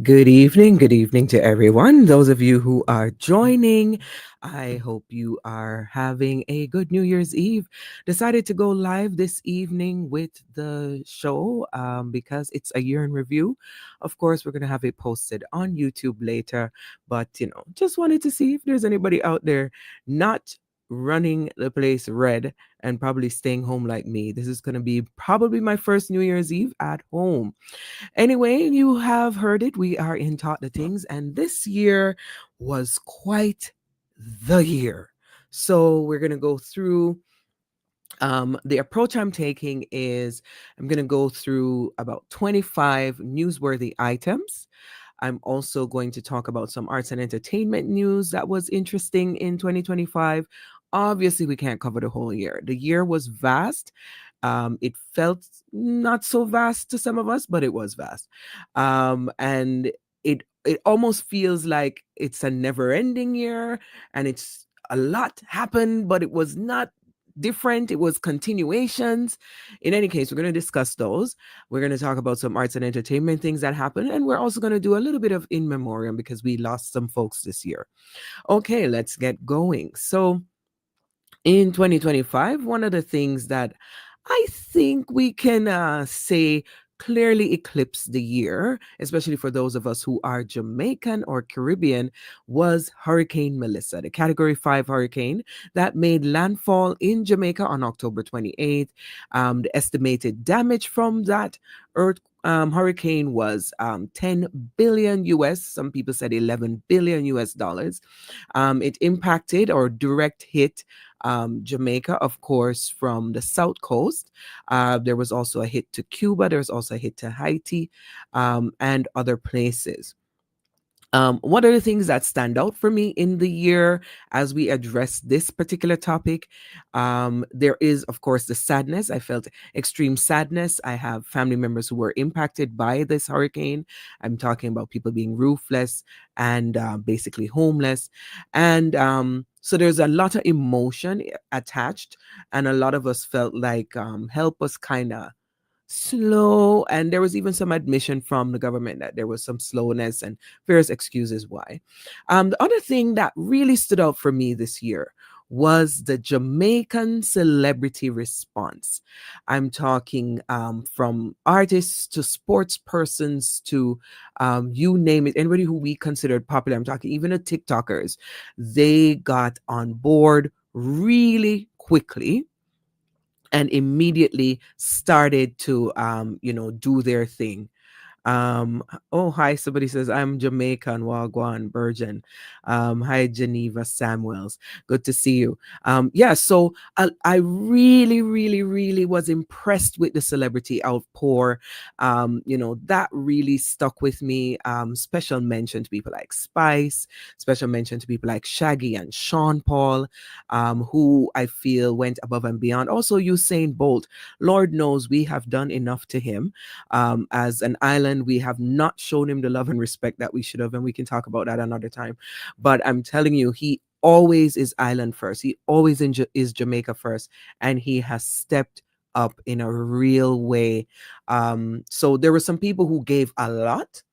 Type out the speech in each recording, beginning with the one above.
Good evening to everyone. Those of you who are joining, I hope you are having a good New Year's Eve. Decided to go live this evening with the show because it's a year in review. Of course, we're going to have it posted on YouTube later, but just wanted to see if there's anybody out there not running the place red and probably staying home like me. This is going to be probably my first New Year's Eve at home. Anyway, you have heard it. We are in Taught the Tings, and this year was quite the year. So we're going to go through. The approach I'm taking is I'm going to go through about 25 newsworthy items. I'm also going to talk about some arts and entertainment news that was interesting in 2025. Obviously, we can't cover the whole year. The year was vast. It felt not so vast to some of us, but it was vast. And it almost feels like it's a never-ending year, and it's a lot happened, but it was not different. It was continuations. In any case, we're going to discuss those. We're going to talk about some arts and entertainment things that happened, and we're also going to do a little bit of in memoriam because we lost some folks this year. Okay, let's get going. So in 2025, one of the things that I think we can say clearly eclipsed the year, especially for those of us who are Jamaican or Caribbean, was Hurricane Melissa, the Category 5 hurricane that made landfall in Jamaica on October 28th. The estimated damage from that hurricane was 10 billion US. Some people said 11 billion US dollars. It impacted or direct hit Jamaica, of course, from the south coast. There was also a hit to Cuba. There was also a hit to Haiti and other places. What are the things that stand out for me in the year as we address this particular topic? There is, of course, the sadness. I felt extreme sadness. I have family members who were impacted by this hurricane. I'm talking about people being roofless and basically homeless. And so there's a lot of emotion attached, and a lot of us felt like help us kind of slow, and there was even some admission from the government that there was some slowness and various excuses why. The other thing that really stood out for me this year was the Jamaican celebrity response. I'm talking from artists to sports persons to you name it, anybody who we considered popular. I'm talking even the TikTokers. They got on board really quickly and immediately started to do their thing. Oh, hi, somebody says I'm Jamaican, Wagwan Virgin. Hi, Geneva Samuels, good to see you. Yeah, so I really, really, really was impressed with the celebrity outpour. That really stuck with me. Special mention to people like Spice, special mention to people like Shaggy and Sean Paul, who I feel went above and beyond. Also Usain Bolt. Lord knows we have done enough to him. As an island, we have not shown him the love and respect that we should have, and we can talk about that another time. But I'm telling you, he always is island first. He always is Jamaica first, and he has stepped up in a real way. So there were some people who gave a lot.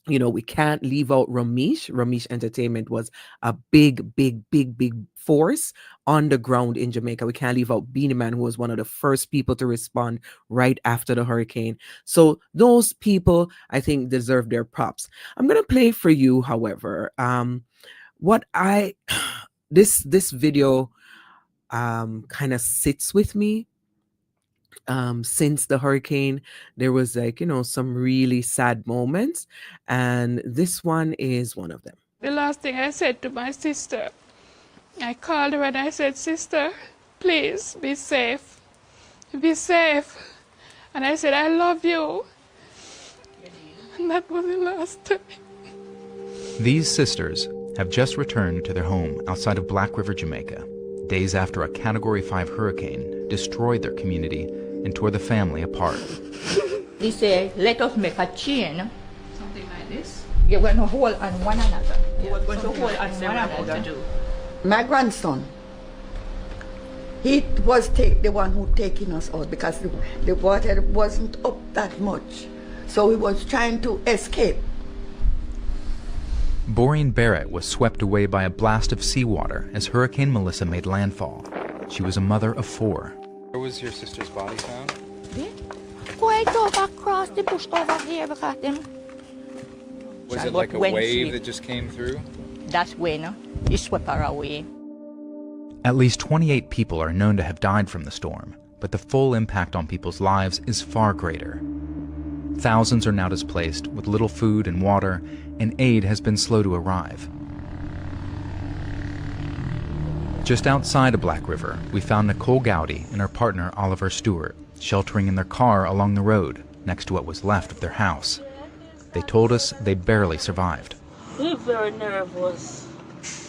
We can't leave out Ramesh. Ramesh Entertainment was a big, big, big, big force on the ground in Jamaica. We can't leave out Beanie Man, who was one of the first people to respond right after the hurricane. So those people, I think, deserve their props. I'm going to play for you, however, what I this video kind of sits with me. Since the hurricane, there was some really sad moments, and this one is one of them. The last thing I said to my sister, I called her and I said, "Sister, please be safe. Be safe." And I said, "I love you." And that was the last time. These sisters have just returned to their home outside of Black River, Jamaica, days after a Category 5 hurricane destroyed their community and tore the family apart. They say, let us make a chain. Something like this. You're going to hold on one another. You're going to hold on one another. My grandson, he was the one who taking us out because the water wasn't up that much. So he was trying to escape. Maureen Barrett was swept away by a blast of seawater as Hurricane Melissa made landfall. She was a mother of 4. Where was your sister's body found? Quite over across the bush over here because them. Was it like a wave that just came through? That's when it swept her away. At least 28 people are known to have died from the storm, but the full impact on people's lives is far greater. Thousands are now displaced with little food and water, and aid has been slow to arrive. Just outside of Black River, we found Nicole Gowdy and her partner Oliver Stewart sheltering in their car along the road next to what was left of their house. They told us they barely survived. We were very nervous,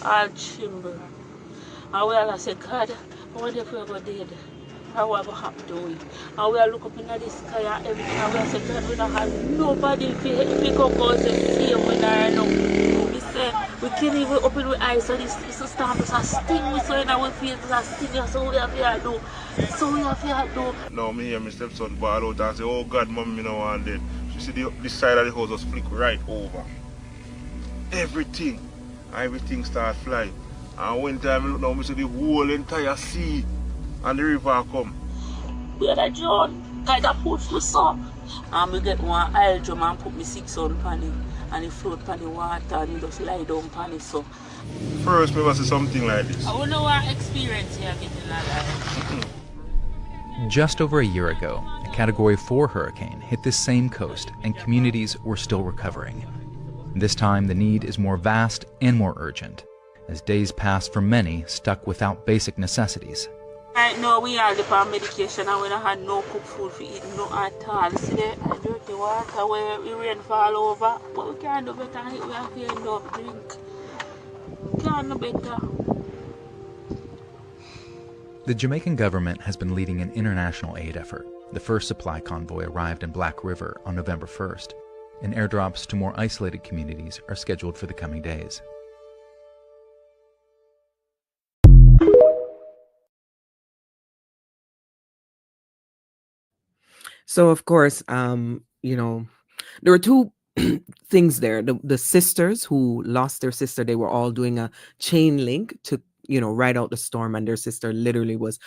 all tremble. And we all said, God, I wonder if we ever did. How ever happen to we? And we all look up in the sky and everything, and we all said, God, we don't have nobody if we go cause the same we don't know. We said, we can't even open our eyes, so this storm is a sting, we saw in our face, it's a sting, so we have to do. So we have to do. Now me hear my stepson ball out and say, oh God, mom, me no want dead. You see this side of the house just flick right over. Everything start flying. And one time I look now, I see the whole entire sea and the river come. We had a John, kind of push us up. And we get one oil drum and put me 6 on pan it. And it float on the water and it just lie down pan it so. First we must see something like this. I don't know what experience here getting like that. Just over a year ago, a Category 4 hurricane hit this same coast and communities were still recovering. This time the need is more vast and more urgent, as days pass for many stuck without basic necessities. Right now we all depend on medication and we don't have no cooked food for eating, no at all. See there, dirty water where the rain fall over, but we can't do better than it. We have to end up drink. We can't do better. The Jamaican government has been leading an international aid effort. The first supply convoy arrived in Black River on November 1st, and airdrops to more isolated communities are scheduled for the coming days. So of course, there were two things there. The sisters who lost their sister, they were all doing a chain link to, ride out the storm, and their sister literally was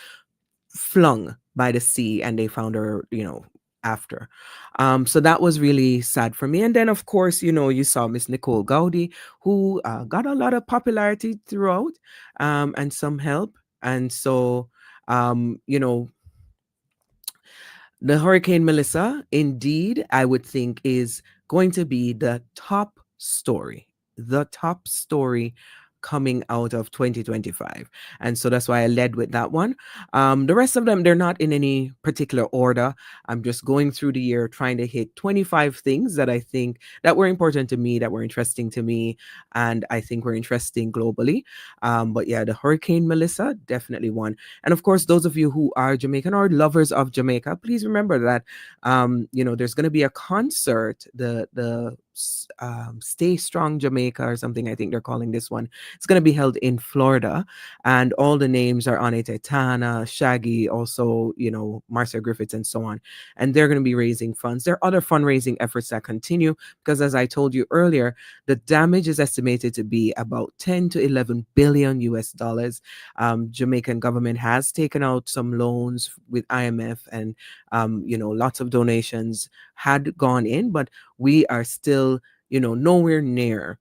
flung by the sea, and they found her, after. So that was really sad for me. And then, of course, you saw Miss Nicole Gowdy, who got a lot of popularity throughout, and some help. And so, the Hurricane Melissa, indeed, I would think is going to be the top story coming out of 2025. And so that's why I led with that one. The rest of them, they're not in any particular order. I'm just going through the year trying to hit 25 things that I think that were important to me, that were interesting to me, and I think were interesting globally. But yeah, the Hurricane Melissa, definitely one. And of course, those of you who are Jamaican or lovers of Jamaica, please remember that, there's going to be a concert, the Stay Strong Jamaica or something, I think they're calling this one. It's going to be held in Florida, and all the names are on it: Etana, Shaggy, also, Marcia Griffiths, and so on. And they're going to be raising funds. There are other fundraising efforts that continue because, as I told you earlier, the damage is estimated to be about 10 to 11 billion US dollars. Jamaican government has taken out some loans with IMF, and lots of donations had gone in, but we are still, nowhere near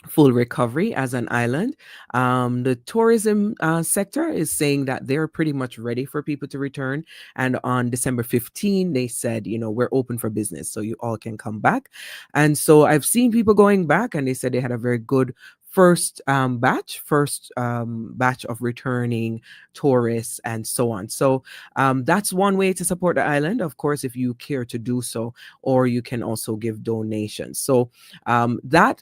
full recovery as an island. The tourism sector is saying that they're pretty much ready for people to return. And on December 15, they said, we're open for business, so you all can come back. And so I've seen people going back, and they said they had a very good first batch of returning tourists and so on. So that's one way to support the island, of course, if you care to do so, or you can also give donations. So that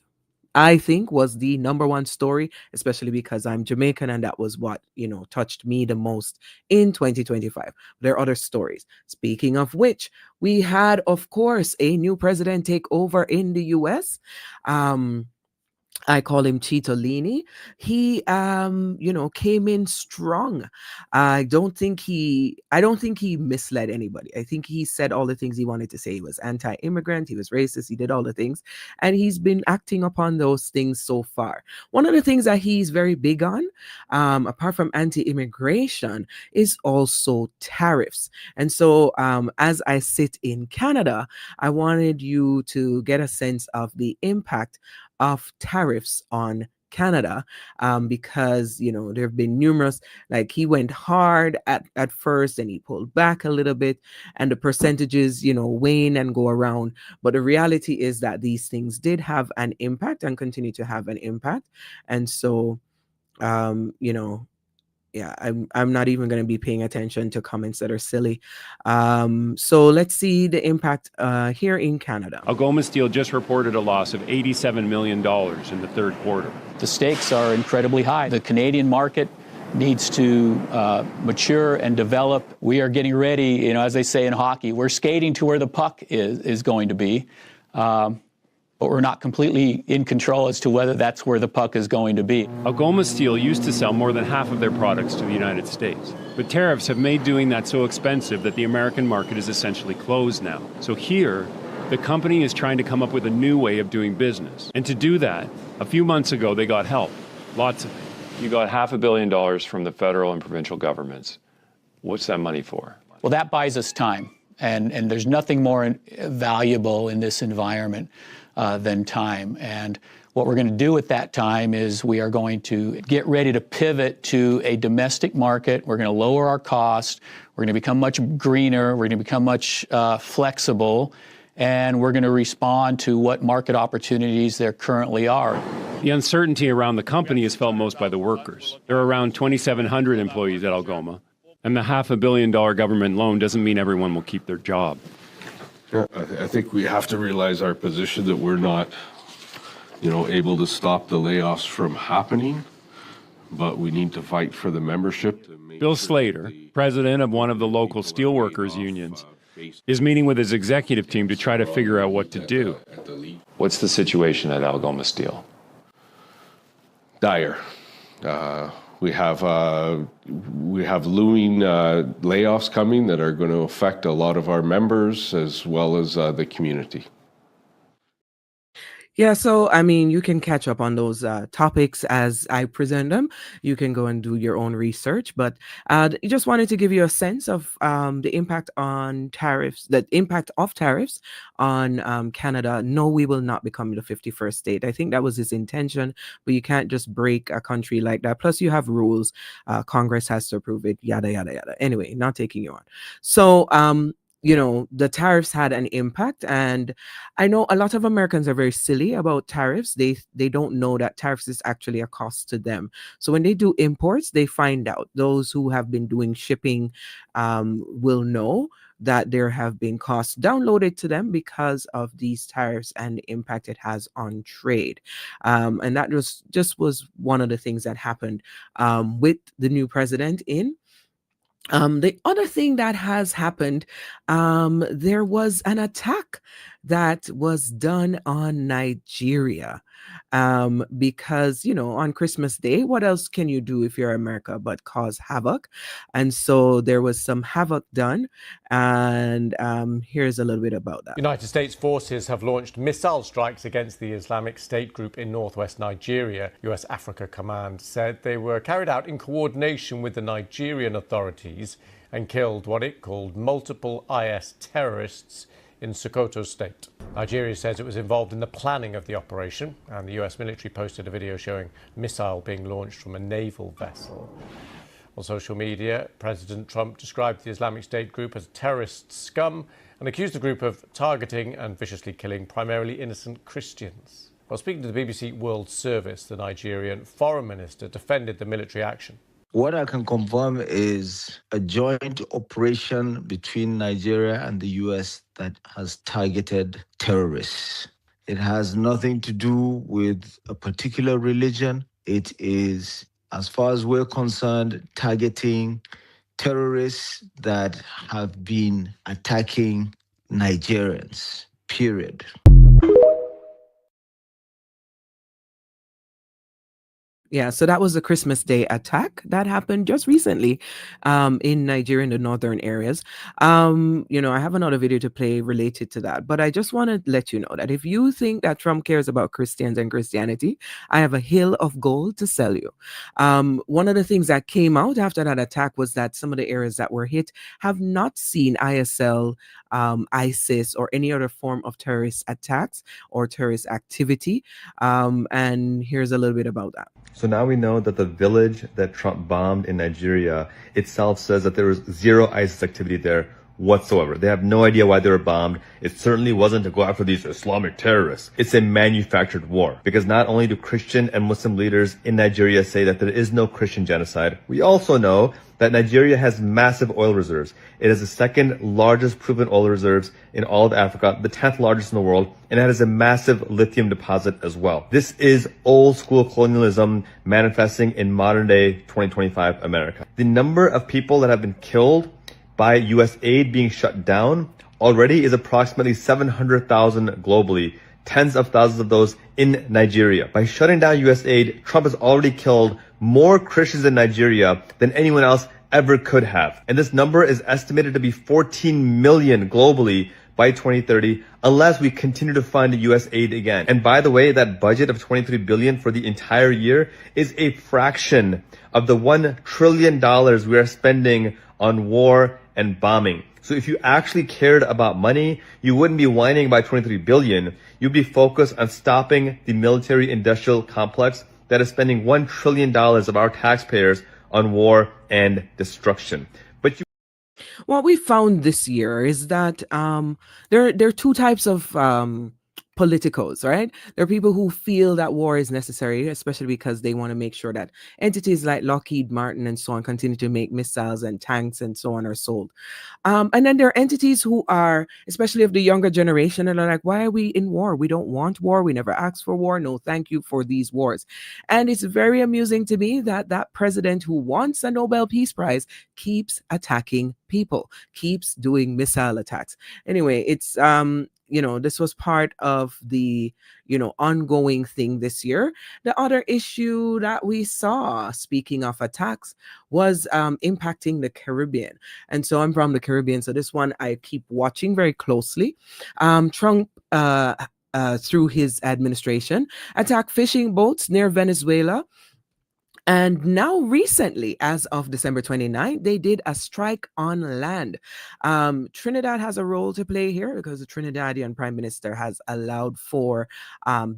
I think was the number one story, especially because I'm Jamaican and that was what, touched me the most in 2025. There are other stories. Speaking of which, we had, of course, a new president take over in the US. Um, I call him Titolini. He, came in strong. I don't think he misled anybody. I think he said all the things he wanted to say. He was anti-immigrant. He was racist. He did all the things, and he's been acting upon those things so far. One of the things that he's very big on, apart from anti-immigration, is also tariffs. And so, as I sit in Canada, I wanted you to get a sense of the impact of tariffs on Canada, because there have been numerous, like he went hard at first and he pulled back a little bit, and the percentages wane and go around, but the reality is that these things did have an impact and continue to have an impact. And so, um you know yeah, I'm not even going to be paying attention to comments that are silly. So let's see the impact here in Canada. Algoma Steel just reported a loss of $87 million in the third quarter. The stakes are incredibly high. The Canadian market needs to mature and develop. We are getting ready, as they say in hockey, we're skating to where the puck is going to be. But we're not completely in control as to whether that's where the puck is going to be. Algoma Steel used to sell more than half of their products to the United States. But tariffs have made doing that so expensive that the American market is essentially closed now. So here, the company is trying to come up with a new way of doing business. And to do that, a few months ago, they got help. Lots of it. You got $500 million from the federal and provincial governments. What's that money for? Well, that buys us time. And there's nothing more valuable in this environment than time. And what we're going to do with that time is we are going to get ready to pivot to a domestic market. We're going to lower our cost. We're going to become much greener. We're going to become much flexible. And we're going to respond to what market opportunities there currently are. The uncertainty around the company is felt most by the workers. There are around 2,700 employees at Algoma. And the $500 million government loan doesn't mean everyone will keep their job. I think we have to realize our position that we're not, able to stop the layoffs from happening, but we need to fight for the membership. Bill Slater, president of one of the local steelworkers unions, is meeting with his executive team to try to figure out what to do. What's the situation at Algoma Steel? Dire. We have looming layoffs coming that are going to affect a lot of our members as well as the community. Yeah, so I mean, you can catch up on those topics as I present them. You can go and do your own research, but just wanted to give you a sense of the impact on tariffs, the impact of tariffs on Canada. No, we will not become the 51st state. I think that was his intention, but you can't just break a country like that. Plus, you have rules. Congress has to approve it, yada, yada, yada. Anyway, not taking you on. So, the tariffs had an impact, and I know a lot of Americans are very silly about tariffs. They don't know that tariffs is actually a cost to them. So when they do imports, they find out. Those who have been doing shipping will know that there have been costs downloaded to them because of these tariffs and the impact it has on trade. And that was one of the things that happened with the new president in. The other thing that has happened, there was an attack that was done on Nigeria. Because, on Christmas Day, what else can you do if you're America but cause havoc? And so there was some havoc done. And here's a little bit about that. United States forces have launched missile strikes against the Islamic State group in northwest Nigeria. US Africa Command said they were carried out in coordination with the Nigerian authorities and killed what it called multiple IS terrorists in Sokoto State. Nigeria says it was involved in the planning of the operation, and the US military posted a video showing a missile being launched from a naval vessel. On social media, President Trump described the Islamic State group as terrorist scum and accused the group of targeting and viciously killing primarily innocent Christians. While speaking to the BBC World Service, the Nigerian foreign minister defended the military action. What I can confirm is a joint operation between Nigeria and the US that has targeted terrorists. It has nothing to do with a particular religion. It is, as far as we're concerned, targeting terrorists that have been attacking Nigerians, period. Yeah, so that was the Christmas Day attack that happened just recently in Nigeria in the northern areas. I have another video to play related to that, but I just want to let you know that if you think that Trump cares about Christians and Christianity, I have a hill of gold to sell you. One of the things that came out after that attack was that some of the areas that were hit have not seen ISL, ISIS, or any other form of terrorist attacks or terrorist activity. And here's a little bit about that. So now we know that the village that Trump bombed in Nigeria itself says that there was zero ISIS activity there whatsoever. They have no idea why they were bombed. It certainly wasn't to go after these Islamic terrorists. It's a manufactured war, because not only do Christian and Muslim leaders in Nigeria say that there is no Christian genocide, we also know that Nigeria has massive oil reserves. It is the second largest proven oil reserves in all of Africa, the 10th largest in the world, and it has a massive lithium deposit as well. This is old school colonialism manifesting in modern day 2025 America. The number of people that have been killed by U.S. aid being shut down already is approximately 700,000 globally, tens of thousands of those in Nigeria. By shutting down U.S. aid, Trump has already killed more Christians in Nigeria than anyone else ever could have. And this number is estimated to be 14 million globally by 2030, unless we continue to fund U.S. aid again. And by the way, that budget of $23 billion for the entire year is a fraction of the $1 trillion we are spending on war and bombing. So if you actually cared about money, you wouldn't be whining about 23 billion. You'd be focused on stopping the military industrial complex that is spending $1 trillion of our taxpayers on war and destruction. But what we found this year is that there are two types of politicos, right? There are people who feel that war is necessary, especially because they want to make sure that entities like Lockheed Martin and so on continue to make missiles and tanks and so on are sold. And then there are entities who are, especially of the younger generation, and are like, why are we in war? We don't want war. We never asked for war. No, thank you for these wars. And it's very amusing to me that that president who wants a Nobel Peace Prize keeps attacking people, keeps doing missile attacks. Anyway, it's this was part of the ongoing thing this year. The other issue that we saw, speaking of attacks, was impacting the Caribbean. And so I'm from the Caribbean, so this one I keep watching very closely. Trump through his administration attacked fishing boats near Venezuela. And now recently, as of December 29th, they did a strike on land. Trinidad has a role to play here because the Trinidadian Prime Minister has allowed for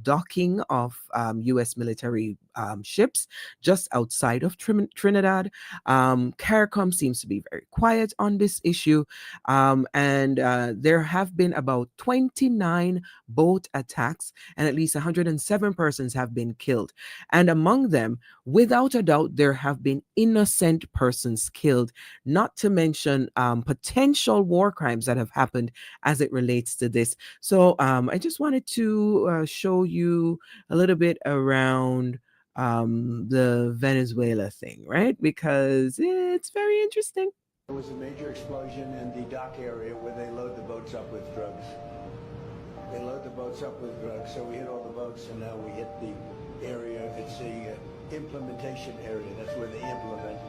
docking of U.S. military ships just outside of Trinidad. CARICOM seems to be very quiet on this issue. And there have been about 29 boat attacks, and at least 107 persons have been killed. And among them, without a doubt, there have been innocent persons killed, not to mention potential war crimes that have happened as it relates to this. So I just wanted to show you a little bit around the Venezuela thing, right? Because it's very interesting. There was a major explosion in the dock area where they load the boats up with drugs. They load the boats up with drugs, so we hit all the boats, and now we hit the area. It's the implementation area. That's where they implement.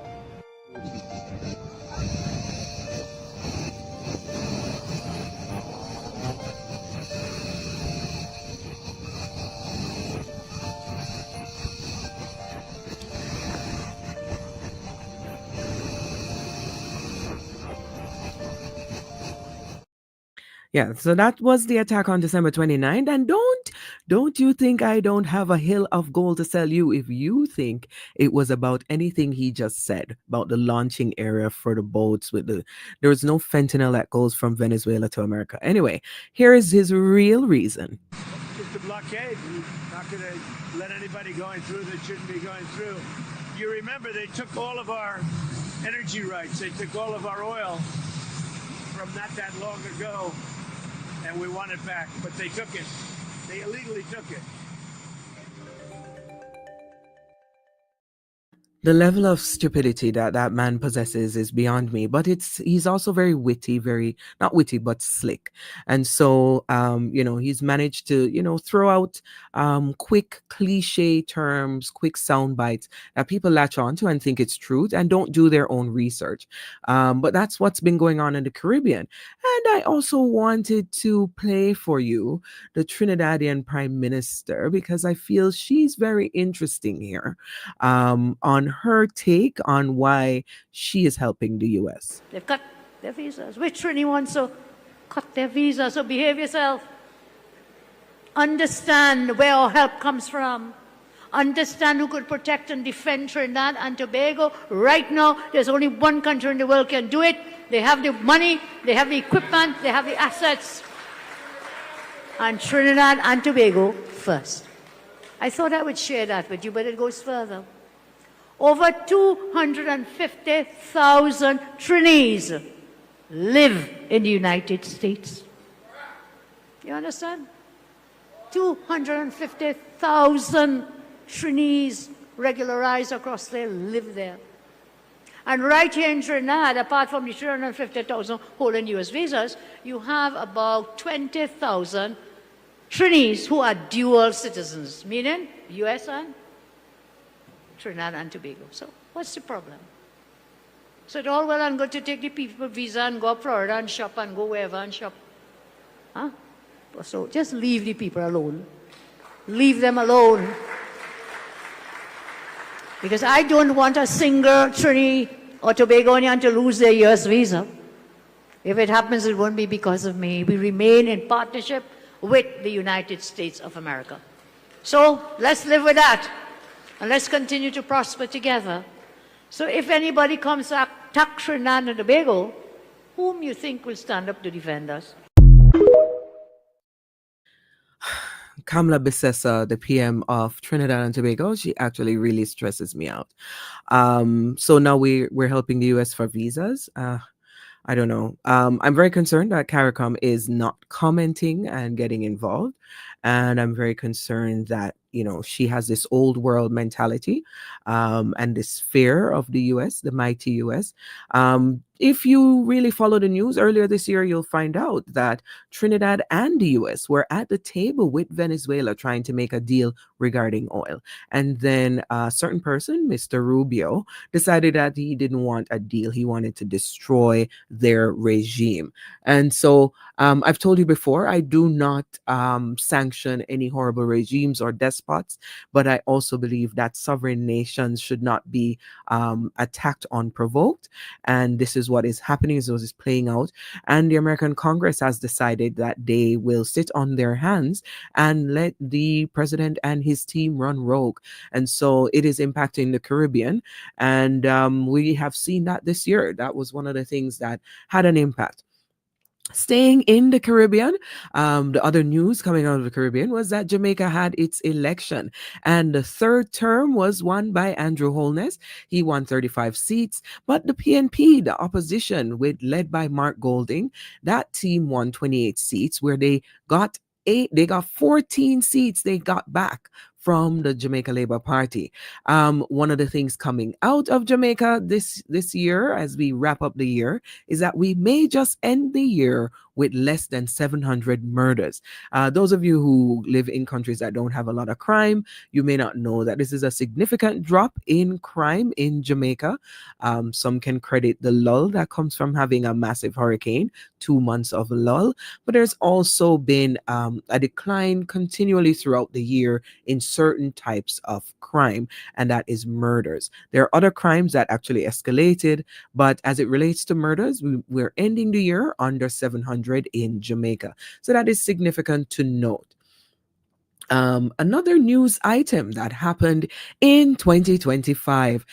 Yeah, so that was the attack on December 29th. And don't you think I don't have a hill of gold to sell you if you think it was about anything he just said about the launching area for the boats there was no fentanyl that goes from Venezuela to America. Anyway, here is his real reason. It's a blockade. We're not going to let anybody going through that shouldn't be going through. You remember they took all of our energy rights. They took all of our oil from not that long ago, and we want it back, but they took it. They illegally took it. The level of stupidity that that man possesses is beyond me, but he's also very witty, very not witty but slick. And so he's managed to throw out quick cliche terms, quick sound bites that people latch onto and think it's truth and don't do their own research. But that's what's been going on in the Caribbean. And I also wanted to play for you the Trinidadian Prime Minister because I feel she's very interesting here on her take on why she is helping the US. They've cut their visas. Which Trini wants to cut their visas? So behave yourself. Understand where our help comes from. Understand who could protect and defend Trinidad and Tobago. Right now, there's only one country in the world can do it. They have the money, they have the equipment, they have the assets. And Trinidad and Tobago first. I thought I would share that with you, but it goes further. Over 250,000 Trinis live in the United States. You understand? 250,000 Trinis regularized across there live there. And right here in Trinidad, apart from the 350,000 holding US visas, you have about 20,000 Trinis who are dual citizens, meaning US and Trinidad and Tobago. So what's the problem? So it's all well and good to take the people visa and go to Florida and shop and go wherever and shop. Huh? So just leave the people alone. Leave them alone. Because I don't want a single Trini or Tobagonian to lose their US visa. If it happens, it won't be because of me. We remain in partnership with the United States of America. So let's live with that. And let's continue to prosper together. So if anybody comes to attack Trinidad and Tobago, whom you think will stand up to defend us? Kamala Bissessa, the PM of Trinidad and Tobago, she actually really stresses me out. So now we're helping the US for visas. I don't know. I'm very concerned that CARICOM is not commenting and getting involved. And I'm very concerned that, she has this old world mentality and this fear of the US, the mighty US. If you really follow the news earlier this year, you'll find out that Trinidad and the US were at the table with Venezuela trying to make a deal regarding oil. And then a certain person, Mr. Rubio, decided that he didn't want a deal. He wanted to destroy their regime. And so I've told you before, I do not sanction any horrible regimes or despots, but I also believe that sovereign nations should not be attacked unprovoked. And this is what is happening, is what is playing out. And the American Congress has decided that they will sit on their hands and let the president and his team run rogue. And so it is impacting the Caribbean. And we have seen that this year. That was one of the things that had an impact. Staying in the Caribbean, the other news coming out of the Caribbean was that Jamaica had its election, and the third term was won by Andrew Holness. He won 35 seats, but the PNP, the opposition, led by Mark Golding, that team won 28 seats, where they got 14 seats they got back from the Jamaica Labour Party. One of the things coming out of Jamaica this year, as we wrap up the year, is that we may just end the year with less than 700 murders. Those of you who live in countries that don't have a lot of crime, you may not know that this is a significant drop in crime in Jamaica. Some can credit the lull that comes from having a massive hurricane, 2 months of lull, but there's also been a decline continually throughout the year in certain types of crime, and that is murders. There are other crimes that actually escalated, but as it relates to murders, we're ending the year under 700 in Jamaica. So that is significant to note. Another news item that happened in 2025,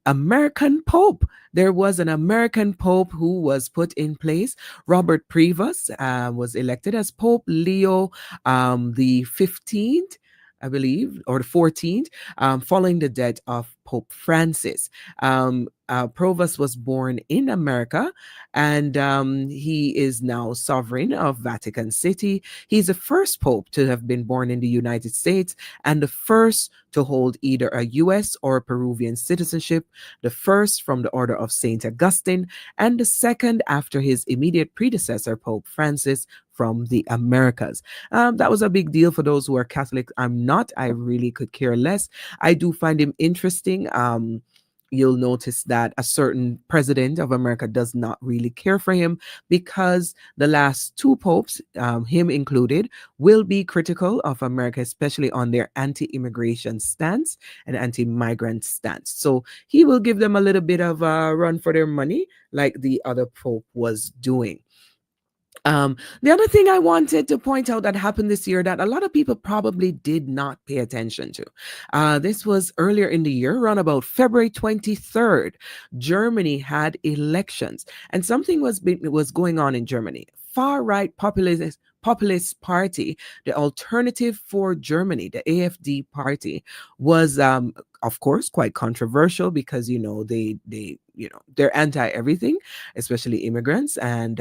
American Pope. There was an American Pope who was put in place. Robert Prevost was elected as Pope Leo the 15th, I believe, or the 14th, following the death of Pope Francis. Provost was born in America, and he is now sovereign of Vatican City. He's the first pope to have been born in the United States and the first to hold either a U.S. or Peruvian citizenship, the first from the order of St. Augustine, and the second after his immediate predecessor, Pope Francis, from the Americas. That was a big deal for those who are Catholic. I'm not. I really could care less. I do find him interesting. You'll notice that a certain president of America does not really care for him because the last two popes, him included, will be critical of America, especially on their anti-immigration stance and anti-migrant stance. So he will give them a little bit of a run for their money, like the other pope was doing. The other thing I wanted to point out that happened this year that a lot of people probably did not pay attention to. This was earlier in the year, around about February 23rd. Germany had elections, and something was going on in Germany. Far-right populist party, the Alternative for Germany, the AfD party, was of course quite controversial because they're anti everything, especially immigrants, and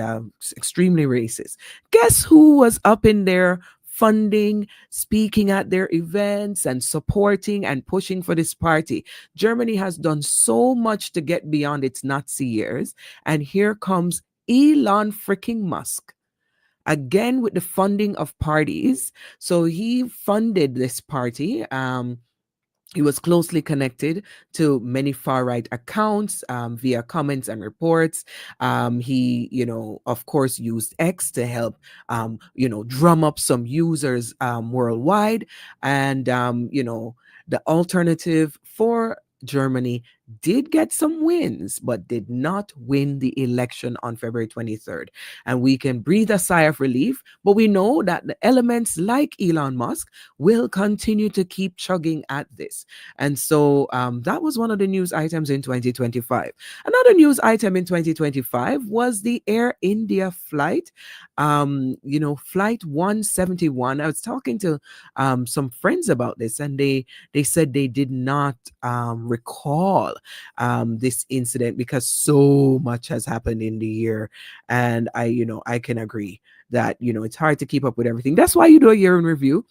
extremely racist. Guess who was up in there funding, speaking at their events, and supporting and pushing for this party? Germany has done so much to get beyond its Nazi years, and here comes Elon freaking Musk again with the funding of parties. So he funded this party. He was closely connected to many far-right accounts via comments and reports. He, of course, used X to help, drum up some users worldwide. And, the Alternative for Germany did get some wins, but did not win the election on February 23rd. And we can breathe a sigh of relief, but we know that the elements like Elon Musk will continue to keep chugging at this. And so that was one of the news items in 2025. Another news item in 2025 was the Air India flight, flight 171. I was talking to some friends about this, and they said they did not recall this incident because so much has happened in the year. And I can agree that, it's hard to keep up with everything. That's why you do a year in review.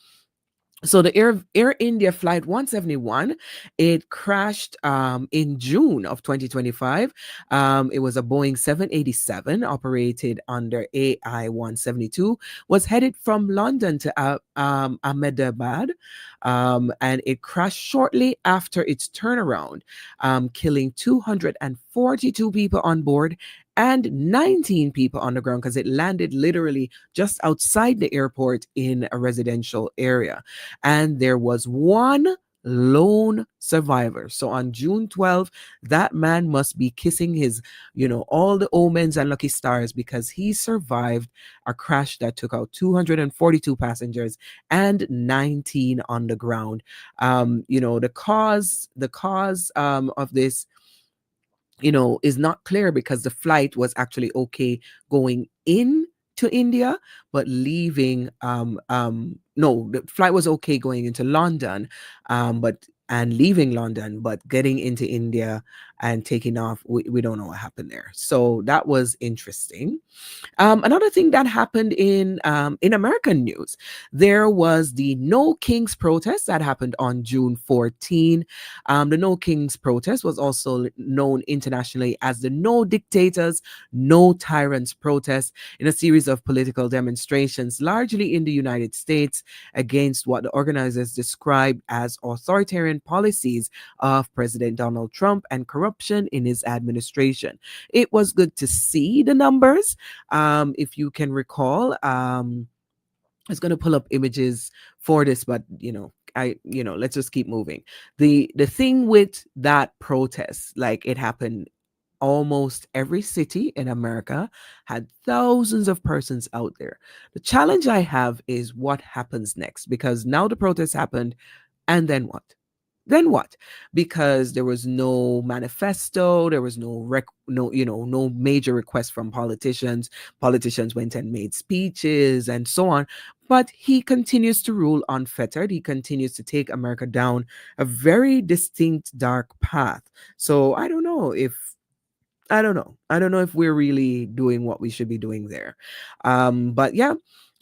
So the Air India flight 171, it crashed in June of 2025. It was a Boeing 787 operated under AI 172, was headed from London to Ahmedabad, and it crashed shortly after its turnaround, killing 242 people on board and 19 people on the ground because it landed literally just outside the airport in a residential area. And there was one lone survivor. So on June 12th, that man must be kissing his, all the omens and lucky stars because he survived a crash that took out 242 passengers and 19 on the ground. The cause of this, is not clear because the flight was actually okay going in to India, but leaving, no, the flight was okay going into London, and leaving London, but getting into India and taking off, we don't know what happened there. So that was interesting. Another thing that happened in American news, there was the No Kings protest that happened on June 14. The No Kings protest was also known internationally as the No Dictators, No Tyrants protest, in a series of political demonstrations, largely in the United States, against what the organizers described as authoritarian policies of President Donald Trump and corruption in his administration. It was good to see the numbers. If you can recall, I was going to pull up images for this, but let's just keep moving. The thing with that protest, like it happened almost every city in America, had thousands of persons out there. The challenge I have is what happens next, because now the protest happened, and then what? Then what? Because there was no manifesto, there was no major request from politicians. Politicians went and made speeches and so on, But he continues to rule unfettered. He continues to take America down a very distinct dark path. So I don't know. I don't know if we're really doing what we should be doing there. But yeah,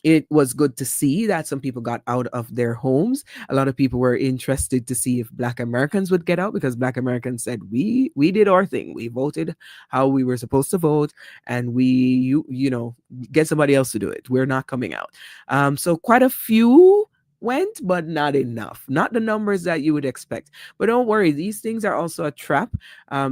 it was good to see that some people got out of their homes. A lot of people were interested to see if Black Americans would get out, because Black Americans said we did our thing. We voted how we were supposed to vote, and you know, get somebody else to do it. We're not coming out. So quite a few went, but not enough. Not the numbers that you would expect. But don't worry, these things are also a trap.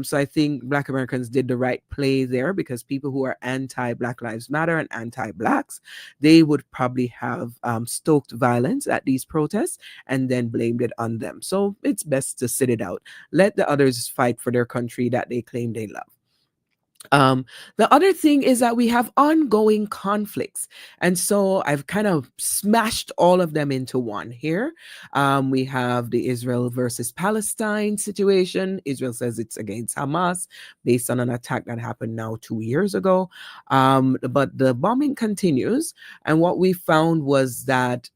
So I think Black Americans did the right play there, because people who are anti Black Lives Matter and anti Blacks, they would probably have stoked violence at these protests and then blamed it on them. So it's best to sit it out. Let the others fight for their country that they claim they love. The other thing is that we have ongoing conflicts. And so I've kind of smashed all of them into one here. We have the Israel versus Palestine situation. Israel says it's against Hamas based on an attack that happened now 2 years ago. But the bombing continues. And what we found was that.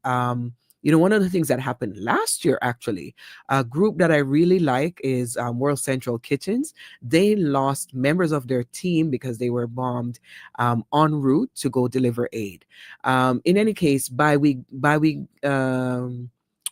One of the things that happened last year, actually, a group that I really like is World Central Kitchens. They lost members of their team because they were bombed en route to go deliver aid. In any case,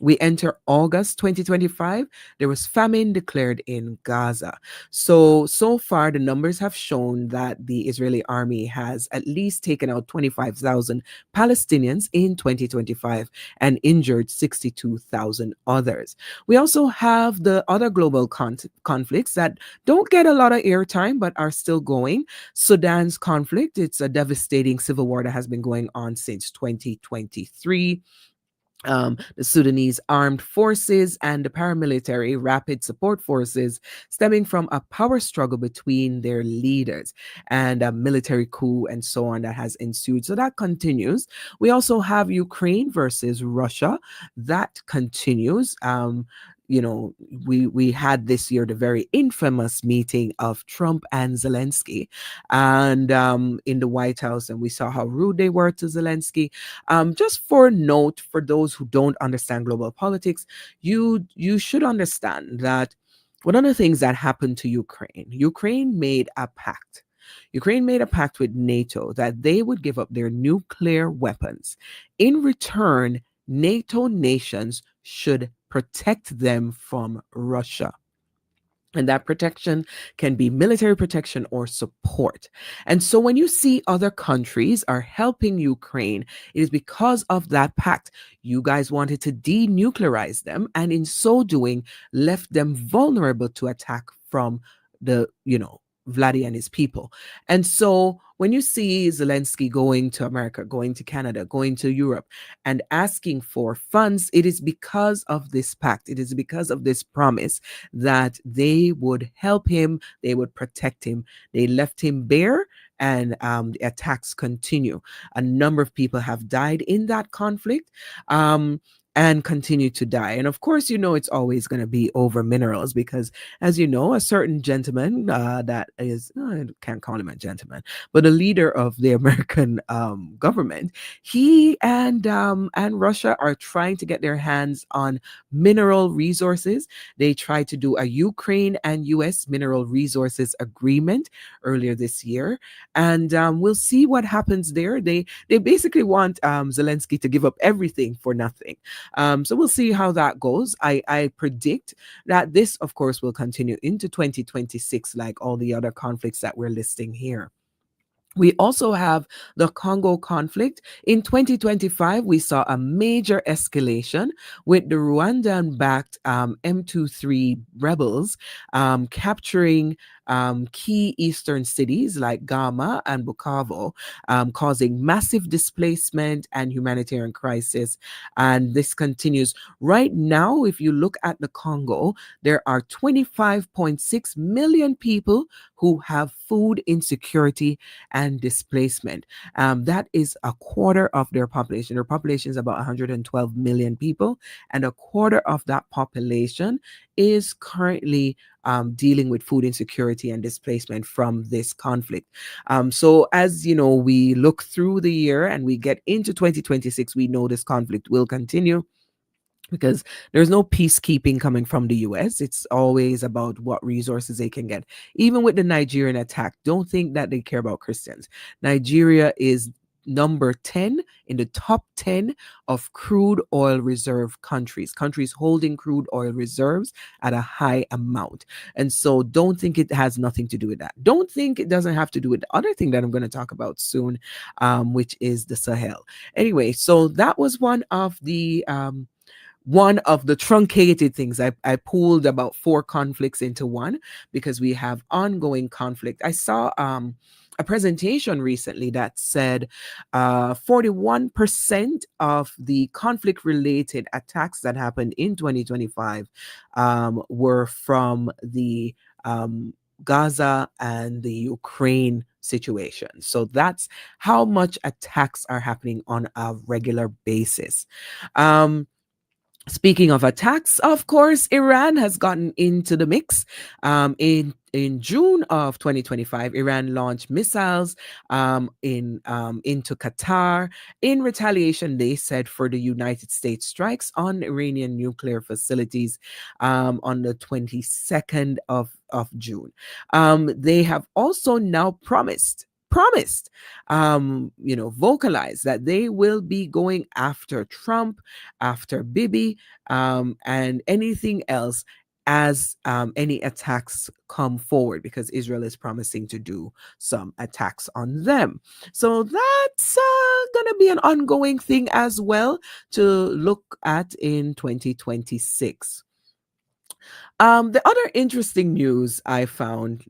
we enter August 2025, there was famine declared in Gaza. So far, the numbers have shown that the Israeli army has at least taken out 25,000 Palestinians in 2025 and injured 62,000 others. We also have the other global conflicts that don't get a lot of airtime but are still going. Sudan's conflict, it's a devastating civil war that has been going on since 2023. The Sudanese armed forces and the paramilitary rapid support forces, stemming from a power struggle between their leaders and a military coup and so on that has ensued. So that continues. We also have Ukraine versus Russia. That continues. We had this year the very infamous meeting of Trump and Zelensky, and in the White House, and we saw how rude they were to Zelensky. Just for note, for those who don't understand global politics, you should understand that one of the things that happened to Ukraine made a pact. Ukraine made a pact with NATO that they would give up their nuclear weapons. In return, NATO nations should protect them from Russia. And that protection can be military protection or support. And so when you see other countries are helping Ukraine, it is because of that pact. You guys wanted to denuclearize them, and in so doing, left them vulnerable to attack from Vladdy and his people. And so when you see Zelensky going to America, going to Canada, going to Europe, and asking for funds, it is because of this pact. It is because of this promise that they would help him, they would protect him. They left him bare, and the attacks continue. A number of people have died in that conflict. And continue to die. And of course, it's always going to be over minerals, because, as you know, a certain gentleman that is, I can't call him a gentleman, but a leader of the American government, he and Russia are trying to get their hands on mineral resources. They tried to do a Ukraine and U.S. mineral resources agreement earlier this year, and we'll see what happens there. They basically want Zelensky to give up everything for nothing. So we'll see how that goes. I predict that this, of course, will continue into 2026, like all the other conflicts that we're listing here. We also have the Congo conflict. In 2025, we saw a major escalation with the Rwandan-backed M23 rebels capturing key eastern cities like Goma and Bukavu, causing massive displacement and humanitarian crisis. And this continues. Right now, if you look at the Congo, there are 25.6 million people who have food insecurity and displacement. That is a quarter of their population. Their population is about 112 million people, and a quarter of that population is currently dealing with food insecurity and displacement from this conflict. So as you know, we look through the year and we get into 2026, we know this conflict will continue because there's no peacekeeping coming from the US. It's always about what resources they can get. Even with the Nigerian attack, don't think that they care about Christians. Nigeria is number 10 in the top 10 of crude oil reserve countries holding crude oil reserves at a high amount. And so don't think it has nothing to do with that. Don't think it doesn't have to do with the other thing that I'm going to talk about soon, which is the Sahel. Anyway, so that was one of the truncated things. I pulled about 4 conflicts into one because we have ongoing conflict. I saw a presentation recently that said 41% of the conflict-related attacks that happened in 2025 were from the Gaza and the Ukraine situation. So that's how much attacks are happening on a regular basis. Speaking of attacks, of course, Iran has gotten into the mix. In June of 2025, Iran launched missiles into Qatar in retaliation, they said, for the United States strikes on Iranian nuclear facilities on the 22nd of June. They have also now promised, vocalized that they will be going after Trump, after Bibi, and anything else as any attacks come forward, because Israel is promising to do some attacks on them. So that's going to be an ongoing thing as well to look at in 2026. The other interesting news I found,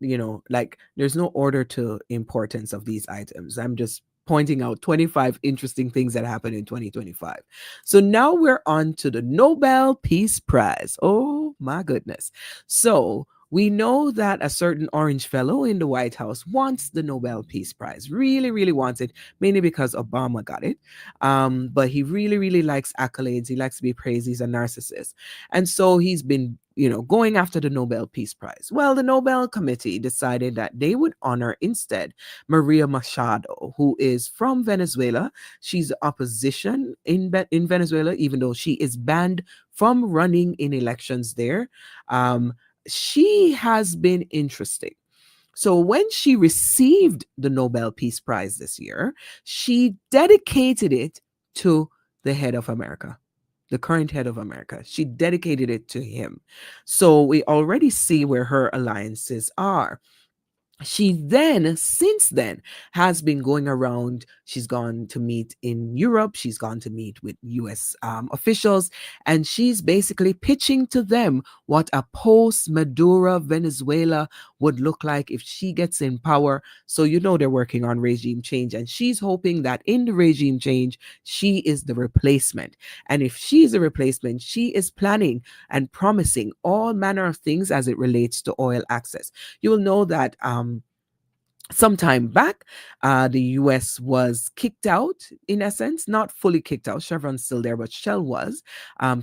like there's no order to importance of these items. I'm just pointing out 25 interesting things that happened in 2025. So now we're on to the Nobel Peace Prize. Oh my goodness. So we know that a certain orange fellow in the White House wants the Nobel Peace Prize, really, really wants it, mainly because Obama got it. But he really, really likes accolades. He likes to be praised. He's a narcissist. And so he's been going after the Nobel Peace Prize. Well, the Nobel Committee decided that they would honor instead Maria Machado, who is from Venezuela. She's opposition in Venezuela, even though she is banned from running in elections there. She has been interesting. So when she received the Nobel Peace Prize this year, she dedicated it to the head of America, the current head of America. She dedicated it to him. So we already see where her alliances are. She then, since then, has been going around. She's gone to meet in Europe. She's gone to meet with US officials. And she's basically pitching to them what a post-Maduro Venezuela would look like if she gets in power. So they're working on regime change. And she's hoping that in the regime change, she is the replacement. And if she's the replacement, she is planning and promising all manner of things as it relates to oil access. You will know that some time back, the U.S. was kicked out, in essence, not fully kicked out. Chevron's still there, but Shell was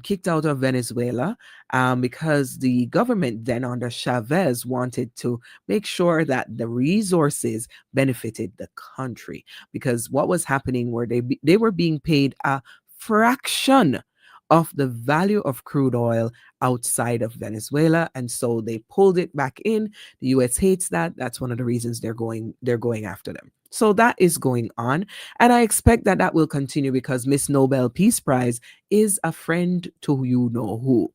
kicked out of Venezuela because the government then under Chavez wanted to make sure that the resources benefited the country. Because what was happening were they were being paid a fraction of the value of crude oil outside of Venezuela, and so they pulled it back in. The US hates that. That's one of the reasons they're going after them. So that is going on, and I expect that will continue because Miss Nobel Peace Prize is a friend to who.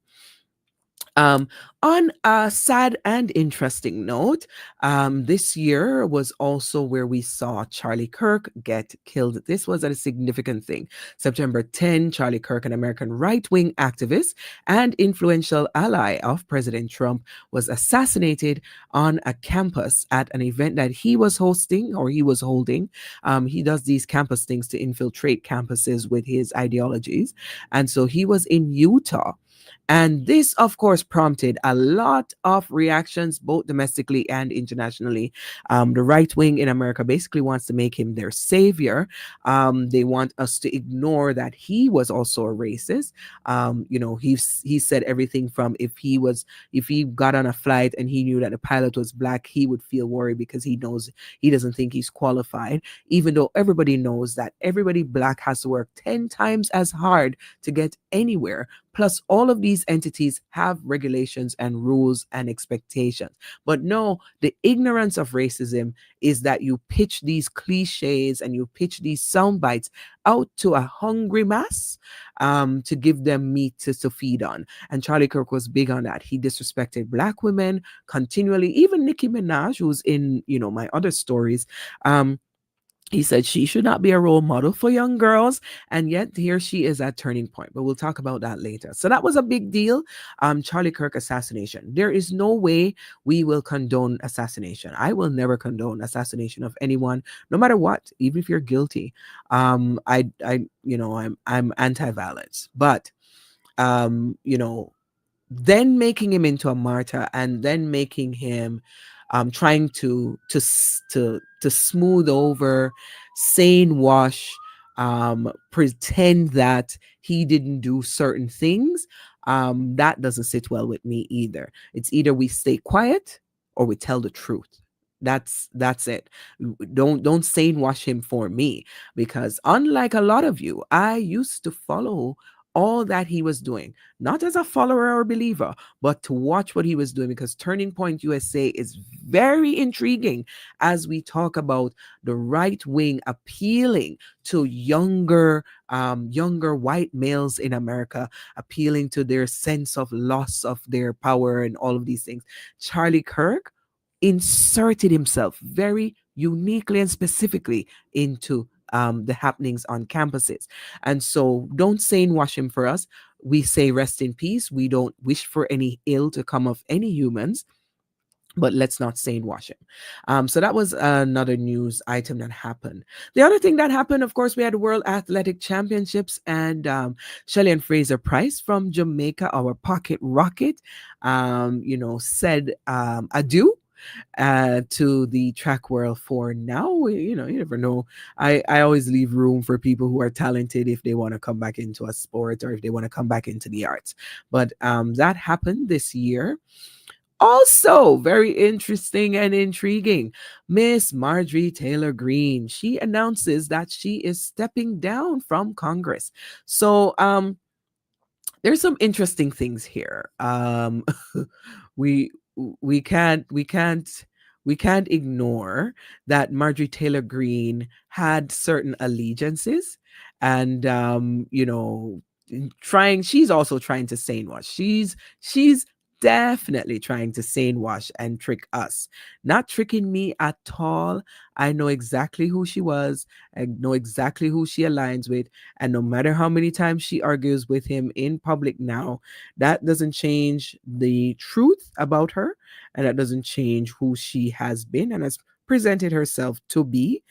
On a sad and interesting note, this year was also where we saw Charlie Kirk get killed. This was a significant thing. September 10, Charlie Kirk, an American right-wing activist and influential ally of President Trump, was assassinated on a campus at an event that he was hosting or he was holding. He does these campus things to infiltrate campuses with his ideologies. And so he was in Utah. And this, of course, prompted a lot of reactions, both domestically and internationally. The right wing in America basically wants to make him their savior. They want us to ignore that he was also a racist. He said everything from if he got on a flight and he knew that the pilot was black, he would feel worried because he doesn't think he's qualified, even though everybody knows that everybody black has to work 10 times as hard to get anywhere. Plus, all of these entities have regulations and rules and expectations. But no, the ignorance of racism is that you pitch these cliches and you pitch these sound bites out to a hungry mass, to give them meat to feed on. And Charlie Kirk was big on that. He disrespected black women continually. Even Nicki Minaj, who's in, my other stories, he said she should not be a role model for young girls, and yet here she is at turning point. But we'll talk about that later. So that was a big deal. Charlie Kirk assassination. There is no way we will condone assassination. I will never condone assassination of anyone, no matter what, even if you're guilty. I'm anti-violence, but then making him into a martyr and then making him trying to smooth over, sane wash, pretend that he didn't do certain things, that doesn't sit well with me either. It's either we stay quiet or we tell the truth. That's it. Don't sane wash him for me, because unlike a lot of you, I used to follow all that he was doing, not as a follower or believer, but to watch what he was doing, because Turning Point USA is very intriguing as we talk about the right wing appealing to younger white males in America, appealing to their sense of loss of their power and all of these things. Charlie Kirk inserted himself very uniquely and specifically into the happenings on campuses. And so don't sane wash him for us. We say rest in peace. We don't wish for any ill to come of any humans, but let's not sane wash him. So that was another news item that happened. The other thing that happened, of course, we had the World Athletic Championships, and Shelley and Fraser Price from Jamaica, our pocket rocket, said adieu to the track world for now. You never know. I always leave room for people who are talented if they want to come back into a sport or if they want to come back into the arts. But that happened this year. Also, very interesting and intriguing. Miss Marjorie Taylor Greene, she announces that she is stepping down from Congress. So there's some interesting things here. we we can't ignore that Marjorie Taylor Greene had certain allegiances, and she's also trying to sane wash. She's definitely trying to sane wash and trick us. Not tricking me at all. I know exactly who she was. I know exactly who she aligns with. And no matter how many times she argues with him in public now, that doesn't change the truth about her. And that doesn't change who she has been and has presented herself to be,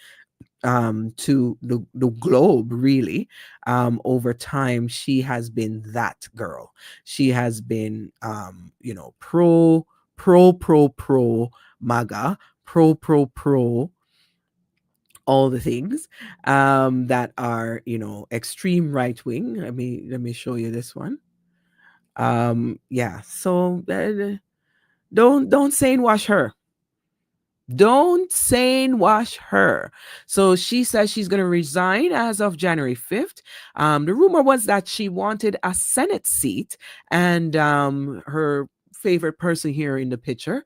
to the globe, really. Over time, she has been that girl. She has been pro MAGA, pro all the things that are extreme right wing. Let me show you this one. So don't sane wash her. Don't sane wash her. So she says she's going to resign as of January 5th. The rumor was that she wanted a Senate seat, and her favorite person here in the picture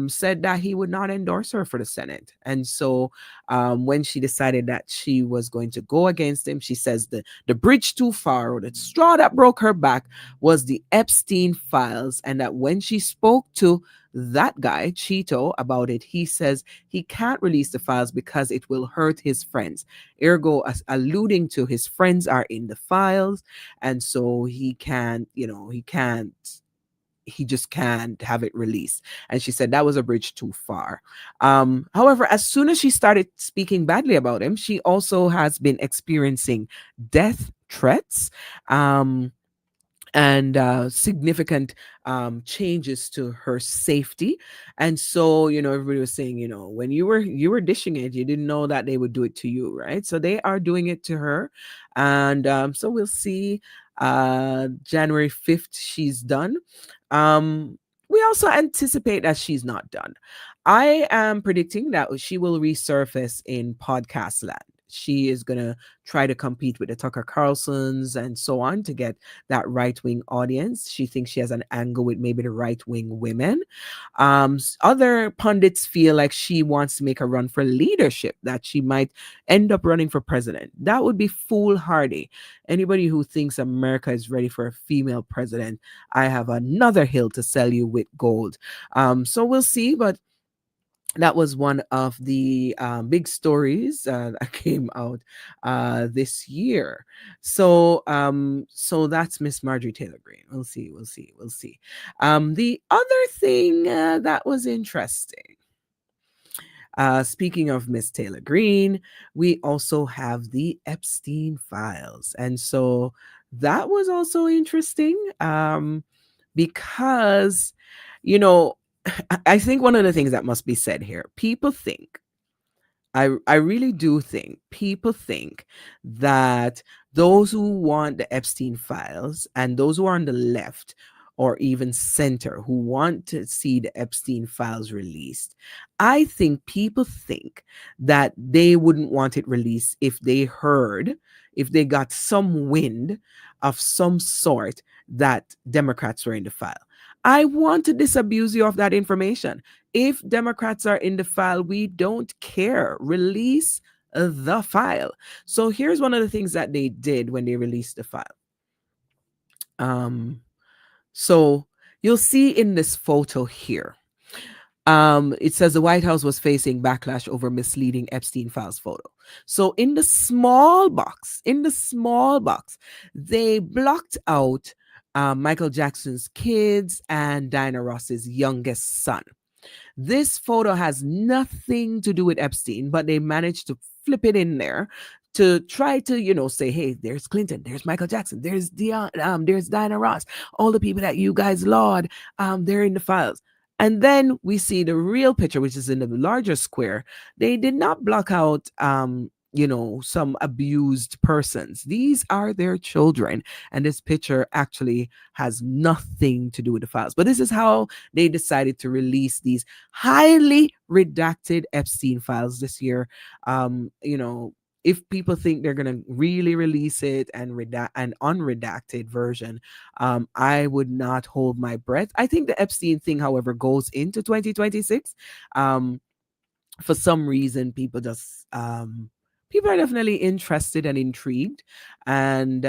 said that he would not endorse her for the Senate. And so when she decided that she was going to go against him, she says the bridge too far, or the straw that broke her back, was the Epstein files, and that when she spoke to that guy, Cheeto, about it, he says he can't release the files because it will hurt his friends. Ergo, alluding to his friends are in the files, and so he just can't have it released. And she said that was a bridge too far. However, as soon as she started speaking badly about him, she also has been experiencing death threats. and significant changes to her safety. And so, everybody was saying, when you were dishing it, you didn't know that they would do it to you, right? So they are doing it to her, and so we'll see. January 5th, she's done. We also anticipate that she's not done. I am predicting that she will resurface in podcast land. She is going to try to compete with the Tucker Carlsons and so on to get that right wing audience. She thinks she has an angle with maybe the right wing women. Other pundits feel like she wants to make a run for leadership, that she might end up running for president. That would be foolhardy. Anybody who thinks America is ready for a female president, I have another hill to sell you with gold. So we'll see, but that was one of the big stories that came out this year. So that's Miss Marjorie Taylor Greene. We'll see. The other thing that was interesting. Speaking of Miss Taylor Greene, we also have the Epstein files, and so that was also interesting because you know I think one of the things that must be said here, people think, I really do think people think that those who want the Epstein files and those who are on the left or even center who want to see the Epstein files released, I think people think that they wouldn't want it released if they got some wind of some sort that Democrats were in the file. I want to disabuse you of that information. If Democrats are in the file, we don't care. Release the file. So here's one of the things that they did when they released the file. So you'll see in this photo here. It says the White House was facing backlash over misleading Epstein files photo. So in the small box, they blocked out Michael Jackson's kids and Diana Ross's youngest son. This photo has nothing to do with Epstein, but they managed to flip it in there to try to, say, hey, there's Clinton, there's Michael Jackson, there's Diana Ross, all the people that you guys laud, they're in the files. And then we see the real picture, which is in the larger square. They did not block out some abused persons. These are their children. And this picture actually has nothing to do with the files. But this is how they decided to release these highly redacted Epstein files this year. If people think they're going to really release it and an unredacted version, I would not hold my breath. I think the Epstein thing, however, goes into 2026. For some reason, people are definitely interested and intrigued. And,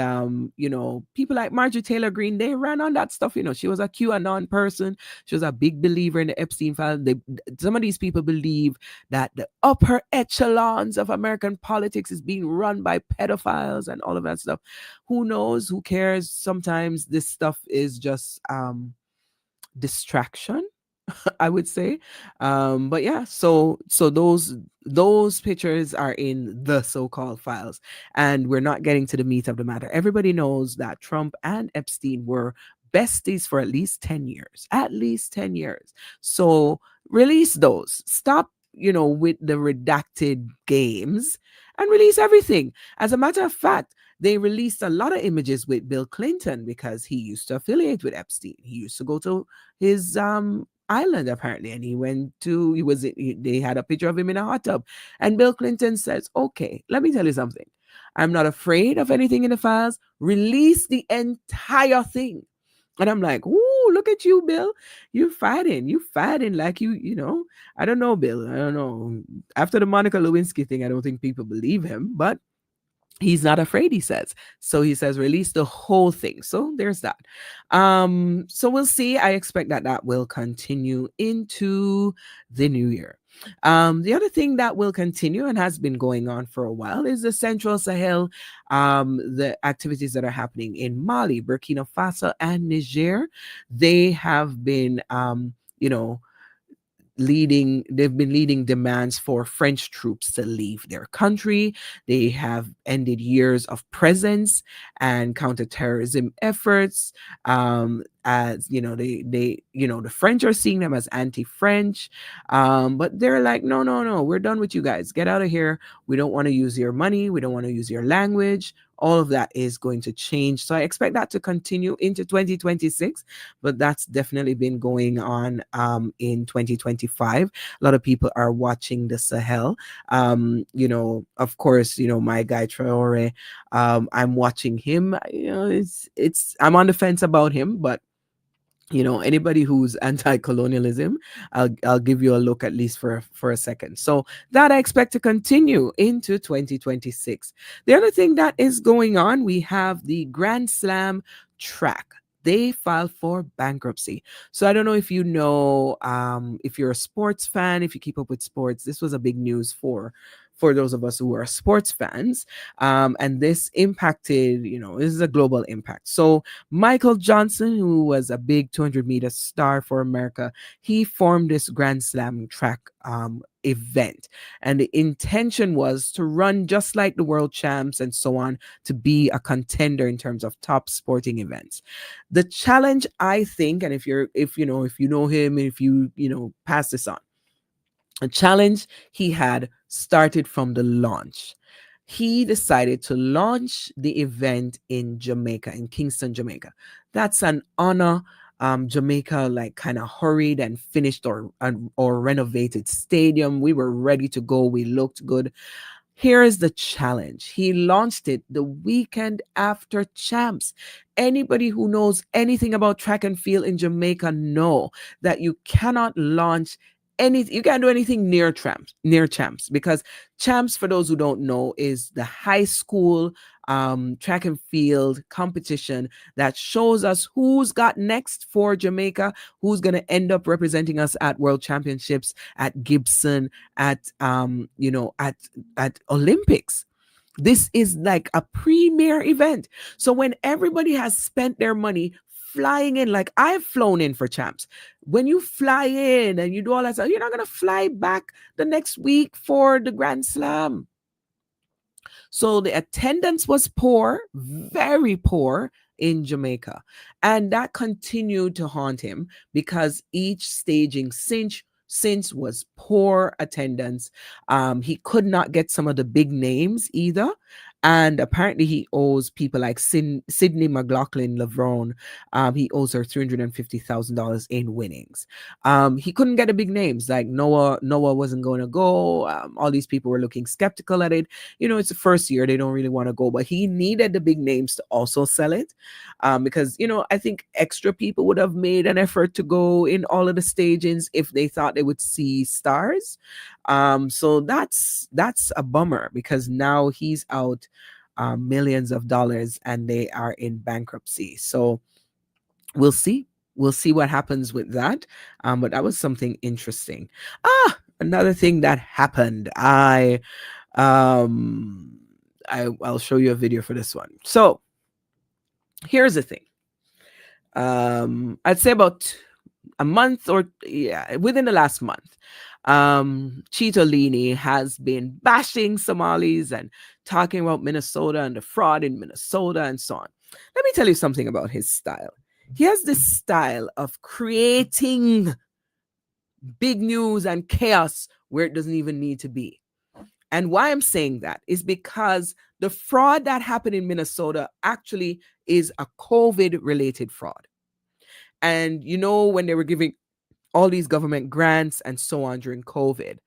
people like Marjorie Taylor Greene, they ran on that stuff. She was a QAnon person. She was a big believer in the Epstein file. Some of these people believe that the upper echelons of American politics is being run by pedophiles and all of that stuff. Who knows? Who cares? Sometimes this stuff is just distraction, I would say. But yeah, so those pictures are in the so-called files, and we're not getting to the meat of the matter. Everybody knows that Trump and Epstein were besties for at least 10 years. At least 10 years. So release those. Stop, with the redacted games and release everything. As a matter of fact, they released a lot of images with Bill Clinton because he used to affiliate with Epstein. He used to go to his island apparently, and they had a picture of him in a hot tub, and Bill Clinton says, okay, let me tell you something, I'm not afraid of anything in the files, release the entire thing. And I'm like, ooh, look at you, Bill, you fighting like I don't know, Bill, I don't know, after the Monica Lewinsky thing, I don't think people believe him, but he's not afraid, he says. So he says, release the whole thing. So there's that. So we'll see. I expect that will continue into the new year. The other thing that will continue and has been going on for a while is the Central Sahel, the activities that are happening in Mali, Burkina Faso, and Niger. They have been, they've been leading demands for French troops to leave their country. They have ended years of presence and counterterrorism efforts. As you know, the French are seeing them as anti-French, but they're like, no, no, no, we're done with you guys. Get out of here. We don't want to use your money. We don't want to use your language. All of that is going to change. So I expect that to continue into 2026, but that's definitely been going on in 2025. A lot of people are watching the Sahel. Of course, my guy Traore, I'm watching him. I'm on the fence about him, but anybody who's anti-colonialism, I'll give you a look at least for a second. So that I expect to continue into 2026. The other thing that is going on, we have the Grand Slam track. They filed for bankruptcy. So I don't know if if you're a sports fan, if you keep up with sports, this was a big news for those of us who are sports fans. And this impacted, this is a global impact. So Michael Johnson, who was a big 200-meter star for America, he formed this Grand Slam track event. And the intention was to run just like the world champs and so on, to be a contender in terms of top sporting events. The challenge, I think, and if you know him, if you pass this on, a challenge he had started from the launch. He decided to launch the event in Jamaica, in Kingston, Jamaica. That's an honor. Jamaica kind of hurried and finished or renovated stadium. We were ready to go. We looked good. Here is the challenge. He launched it the weekend after champs. Anybody who knows anything about track and field in Jamaica know that you cannot launch anything. You can't do anything near champs, because champs, for those who don't know, is the high school track and field competition that shows us who's got next for Jamaica, who's going to end up representing us at World Championships, at Gibson, at Olympics. This is like a premier event. So when everybody has spent their money flying in, like I've flown in for champs, when you fly in and you do all that stuff, you're not going to fly back the next week for the Grand Slam. So the attendance was poor, very poor in Jamaica. And that continued to haunt him because each staging since was poor attendance. He could not get some of the big names either. And apparently he owes people like Sydney McLaughlin Lavron. He owes her $350,000 in winnings. He couldn't get the big names, like Noah wasn't going to go. All these people were looking skeptical at it. It's the first year, they don't really want to go, but he needed the big names to also sell it. Because, I think extra people would have made an effort to go in all of the stagings if they thought they would see stars. So that's a bummer, because now he's out millions of dollars and they are in bankruptcy. So we'll see what happens with that. But that was something interesting. Another thing that happened. I'll show you a video for this one. So here's the thing. I'd say about a month within the last month, Chitolini has been bashing Somalis and talking about Minnesota and the fraud in Minnesota and so on. Let me tell you something about his style. He has this style of creating big news and chaos where it doesn't even need to be. And why I'm saying that is because the fraud that happened in Minnesota actually is a COVID-related fraud. And when they were giving all these government grants and so on during COVID,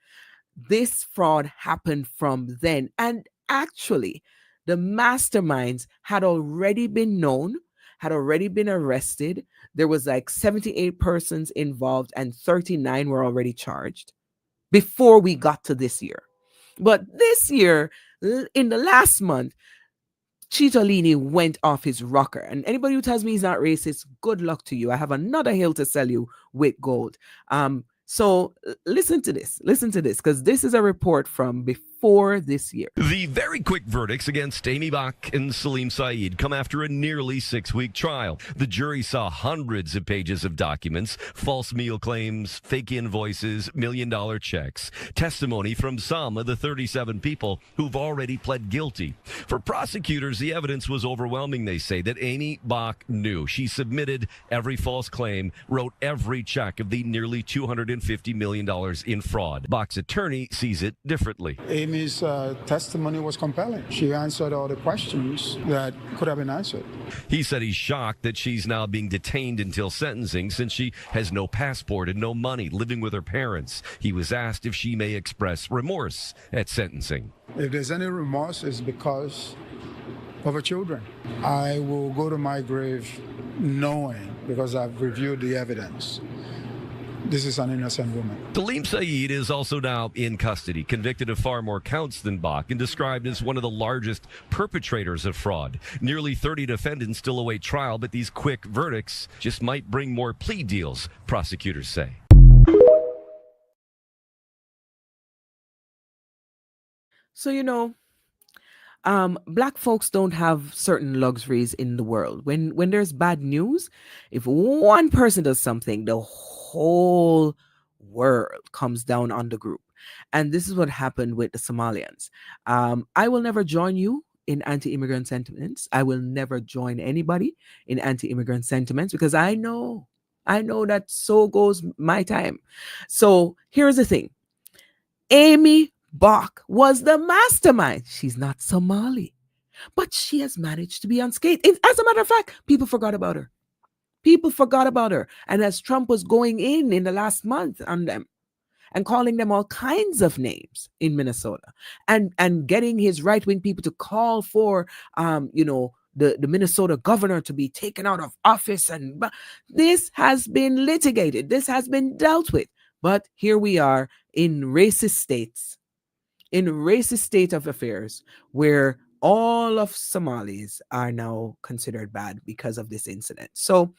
this fraud happened from then. And actually, the masterminds had already been known, had already been arrested. There was like 78 persons involved and 39 were already charged before we got to this year. But this year, in the last month, Chitolini went off his rocker. And anybody who tells me he's not racist, good luck to you. I have another hill to sell you with gold. So listen to this, because this is a report from for this year. The very quick verdicts against Amy Bach and Salim Saeed come after a nearly 6-week trial. The jury saw hundreds of pages of documents, false meal claims, fake invoices, million-dollar checks, testimony from some of the 37 people who've already pled guilty. For prosecutors, the evidence was overwhelming, they say, that Amy Bach knew. She submitted every false claim, wrote every check of the nearly $250 million in fraud. Bach's attorney sees it differently. Amy's testimony was compelling. She answered all the questions that could have been answered. He said he's shocked that she's now being detained until sentencing since she has no passport and no money, living with her parents. He was asked if she may express remorse at sentencing. If there's any remorse, it's because of her children. I will go to my grave knowing, because I've reviewed the evidence, this is an innocent woman. Salim Saeed is also now in custody, convicted of far more counts than Bach and described as one of the largest perpetrators of fraud. Nearly 30 defendants still await trial, but these quick verdicts just might bring more plea deals, prosecutors say. So, black folks don't have certain luxuries in the world. When there's bad news, if one person does something, the whole world comes down on the group. And this is what happened with the Somalians. I will never join you in anti-immigrant sentiments. I will never join anybody in anti-immigrant sentiments because I know that so goes my time. So here's the thing. Amy Bach was the mastermind. She's not Somali, but she has managed to be unscathed. As a matter of fact, people forgot about her. People forgot about her. And as Trump was going in the last month on them and calling them all kinds of names in Minnesota and getting his right-wing people to call for, the Minnesota governor to be taken out of office. And this has been litigated. This has been dealt with. But here we are in racist state of affairs where all of Somalis are now considered bad because of this incident. So,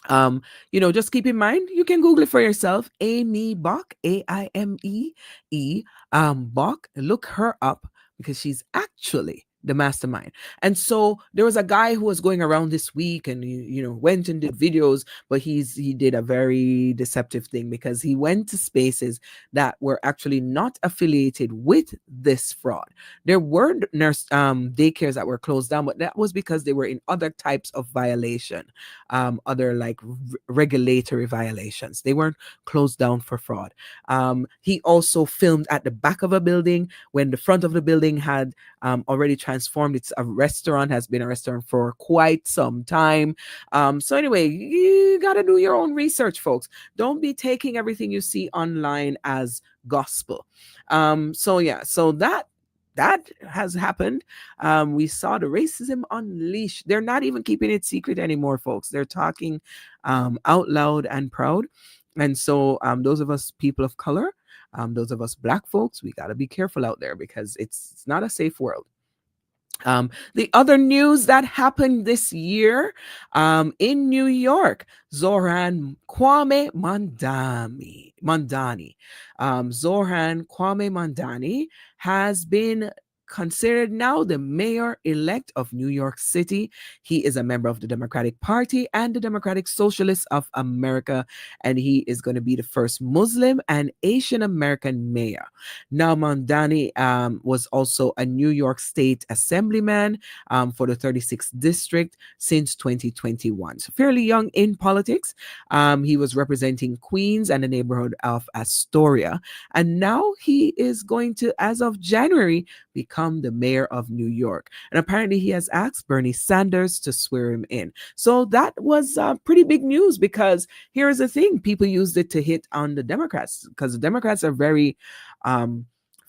just keep in mind, you can Google it for yourself. Amy Bach, A-I-M-E-E, Bach. Look her up because she's actually the mastermind. And so there was a guy who was going around this week and went and did videos, but he did a very deceptive thing because he went to spaces that were actually not affiliated with this fraud. There were daycares that were closed down, but that was because they were in other types of violation, other like regulatory violations. They weren't closed down for fraud. He also filmed at the back of a building when the front of the building had already transformed. It's a restaurant, has been a restaurant for quite some time. So anyway, you got to do your own research, folks. Don't be taking everything you see online as gospel. So that has happened. We saw the racism unleashed. They're not even keeping it secret anymore, folks. They're talking out loud and proud. And so those of us people of color, those of us black folks, we got to be careful out there because it's not a safe world. The other news that happened this year in New York, Zohran Kwame Mandani. Zohran Kwame Mandani has been considered now the mayor-elect of New York City. He is a member of the Democratic Party and the Democratic Socialists of America, and he is going to be the first Muslim and Asian American mayor. Now, Mandani was also a New York State Assemblyman for the 36th District since 2021. So fairly young in politics. He was representing Queens and the neighborhood of Astoria, and now he is going to, as of January, become the mayor of New York. And apparently he has asked Bernie Sanders to swear him in. So that was pretty big news because here's the thing. People used it to hit on the Democrats because the Democrats are very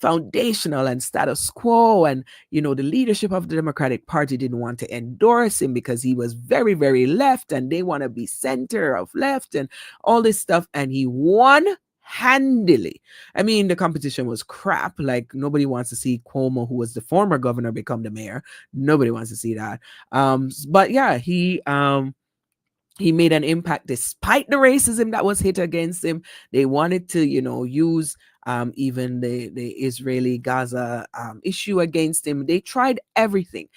foundational and status quo. And, the leadership of the Democratic Party didn't want to endorse him because he was very, very left and they want to be center of left and all this stuff. And he won handily. I mean, the competition was crap. Like nobody wants to see Cuomo, who was the former governor, become the mayor. Nobody wants to see that. But yeah, he made an impact despite the racism that was hit against him. They wanted to, use even the Israeli Gaza issue against him. They tried everything.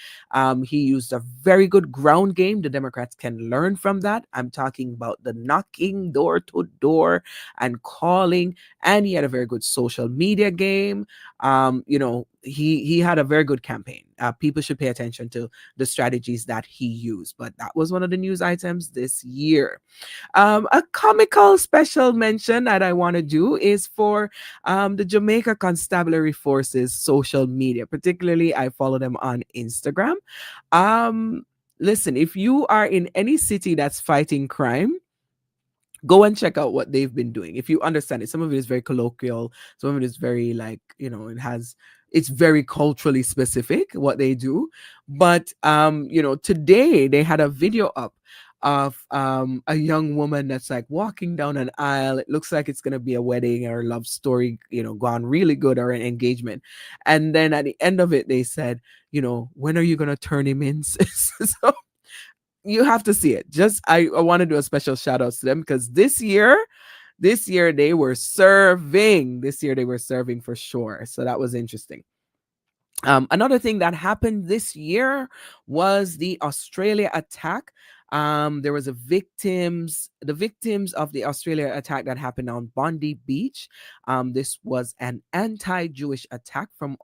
He used a very good ground game. The Democrats can learn from that. I'm talking about the knocking door to door and calling, and he had a very good social media game. He had a very good campaign. People should pay attention to the strategies that he used. But that was one of the news items this year. A comical special mention that I want to do is for the Jamaica Constabulary Force's social media. Particularly, I follow them on Instagram. Listen, if you are in any city that's fighting crime, go and check out what they've been doing. If you understand it, some of it is very colloquial, some of it is very it's very culturally specific what they do. But today they had a video up of a young woman that's like walking down an aisle. It looks like it's gonna be a wedding or a love story, gone really good, or an engagement. And then at the end of it, they said, when are you gonna turn him in? So you have to see it. I want to do a special shout out to them because this year they were serving. This year they were serving for sure. So that was interesting. Another thing that happened this year was the Australia attack. There was the victims of the Australia attack that happened on Bondi Beach. This was an anti-Jewish attack from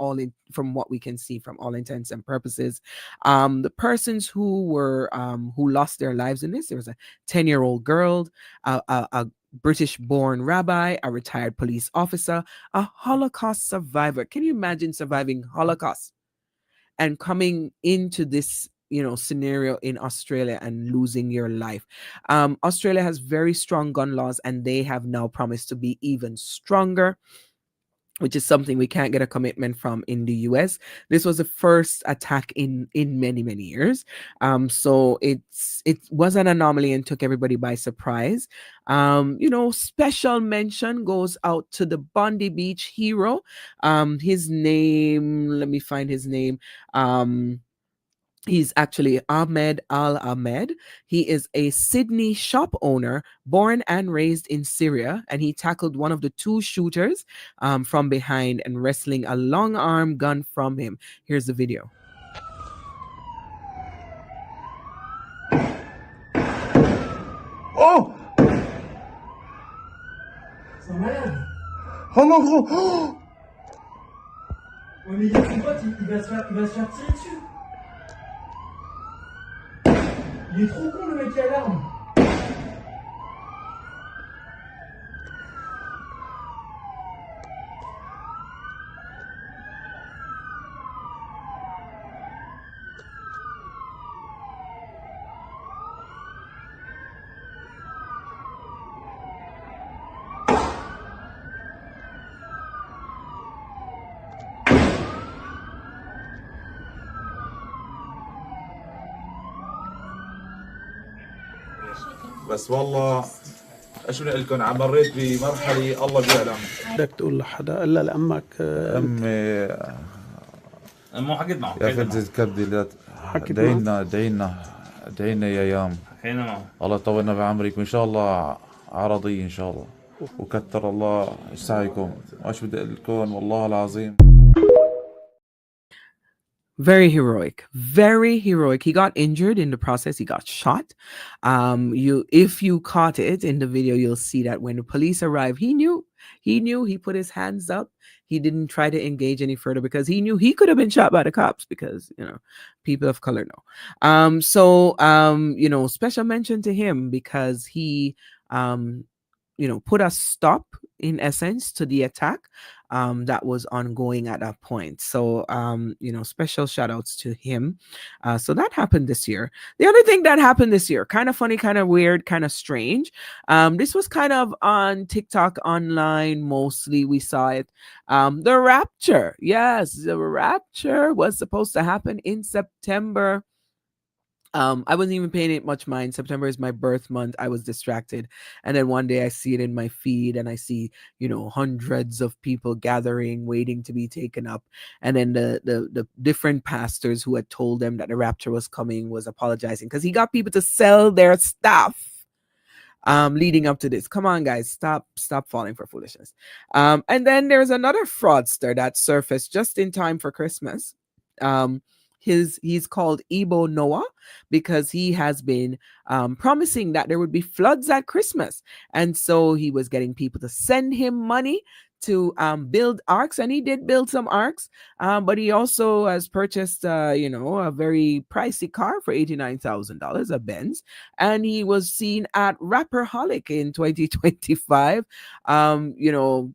what we can see, from all intents and purposes. The persons who lost their lives in this, there was a 10-year-old girl, a British-born rabbi, a retired police officer, a Holocaust survivor. Can you imagine surviving Holocaust and coming into this, scenario in Australia and losing your life? Australia has very strong gun laws, and they have now promised to be even stronger, which is something we can't get a commitment from in the US. This was the first attack in many, many years. So it was an anomaly and took everybody by surprise. Special mention goes out to the Bondi Beach hero. His name, let me find his name. He's actually Ahmed Al Ahmed. He is a Sydney shop owner, born and raised in Syria, and he tackled one of the two shooters from behind and wresting a long arm gun from him. Here's the video. Oh! C'est un malade! Oh mon gros! Oh! Ouais, mais il y a son pote, il va se faire tirer dessus! Il est trop con, le mec qui a l'arme. بس والله ايش بدي اقول لكم، مريت بمرحله الله بيعلم. بدك تقول لحدا الا لامك؟ امي مو حكيت معه يا فلتة كبدي لا دعينا يا ايام. حكينا معه الله يطولنا بعمرك وان شاء الله عرضي ان شاء الله، وكتر الله سعيكم. وايش بدي اقول لكم والله العظيم. Very heroic, very heroic. He got injured in the process. He got shot. If you caught it in the video, you'll see that when the police arrived, he knew, he put his hands up. He didn't try to engage any further because he knew he could have been shot by the cops because, people of color know. Special mention to him because he, put a stop in essence to the attack that was ongoing at that point. So, special shout outs to him. So that happened this year. The other thing that happened this year, kind of funny, kind of weird, kind of strange. This was kind of on TikTok online. Mostly we saw it. The rapture. Yes, the rapture was supposed to happen in September. I wasn't even paying it much mind. September is my birth month. I was distracted. And then one day I see it in my feed and I see, hundreds of people gathering, waiting to be taken up. And then the different pastors who had told them that the rapture was coming was apologizing because he got people to sell their stuff. leading up to this. Come on, guys, stop falling for foolishness. And then there's another fraudster that surfaced just in time for Christmas. He's called Ebo Noah because he has been promising that there would be floods at Christmas, and so he was getting people to send him money to build arks, and he did build some arks, but he also has purchased a very pricey car for $89,000, a Benz, and he was seen at Rapperholic in 2025.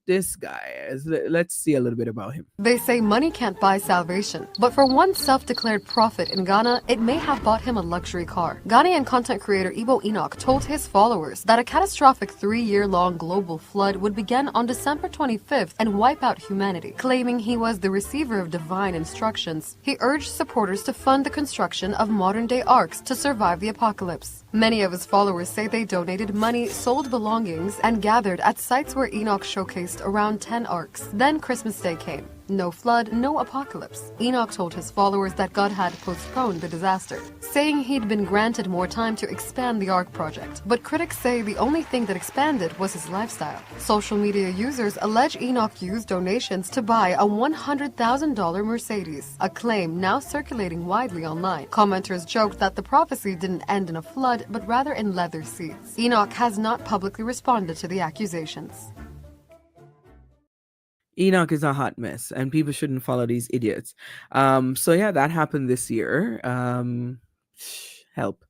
This guy let's see a little bit about him. They say money can't buy salvation, but for one self-declared prophet in Ghana, it may have bought him a luxury car. Ghanaian content creator Ebo Enoch told his followers that a catastrophic 3-year-long global flood would begin on December 25th and wipe out humanity. Claiming he was the receiver of divine instructions, he urged supporters to fund the construction of modern-day arks to survive the apocalypse. Many of his followers say they donated money, sold belongings, and gathered at sites where Enoch showcased around 10 arks. Then Christmas Day came. No flood, no apocalypse. Enoch told his followers that God had postponed the disaster, saying he'd been granted more time to expand the Ark project. But critics say the only thing that expanded was his lifestyle. Social media users allege Enoch used donations to buy a $100,000 Mercedes, a claim now circulating widely online. Commenters joked that the prophecy didn't end in a flood, but rather in leather seats. Enoch has not publicly responded to the accusations. Enoch is a hot mess, and people shouldn't follow these idiots. So yeah, that happened this year. Help.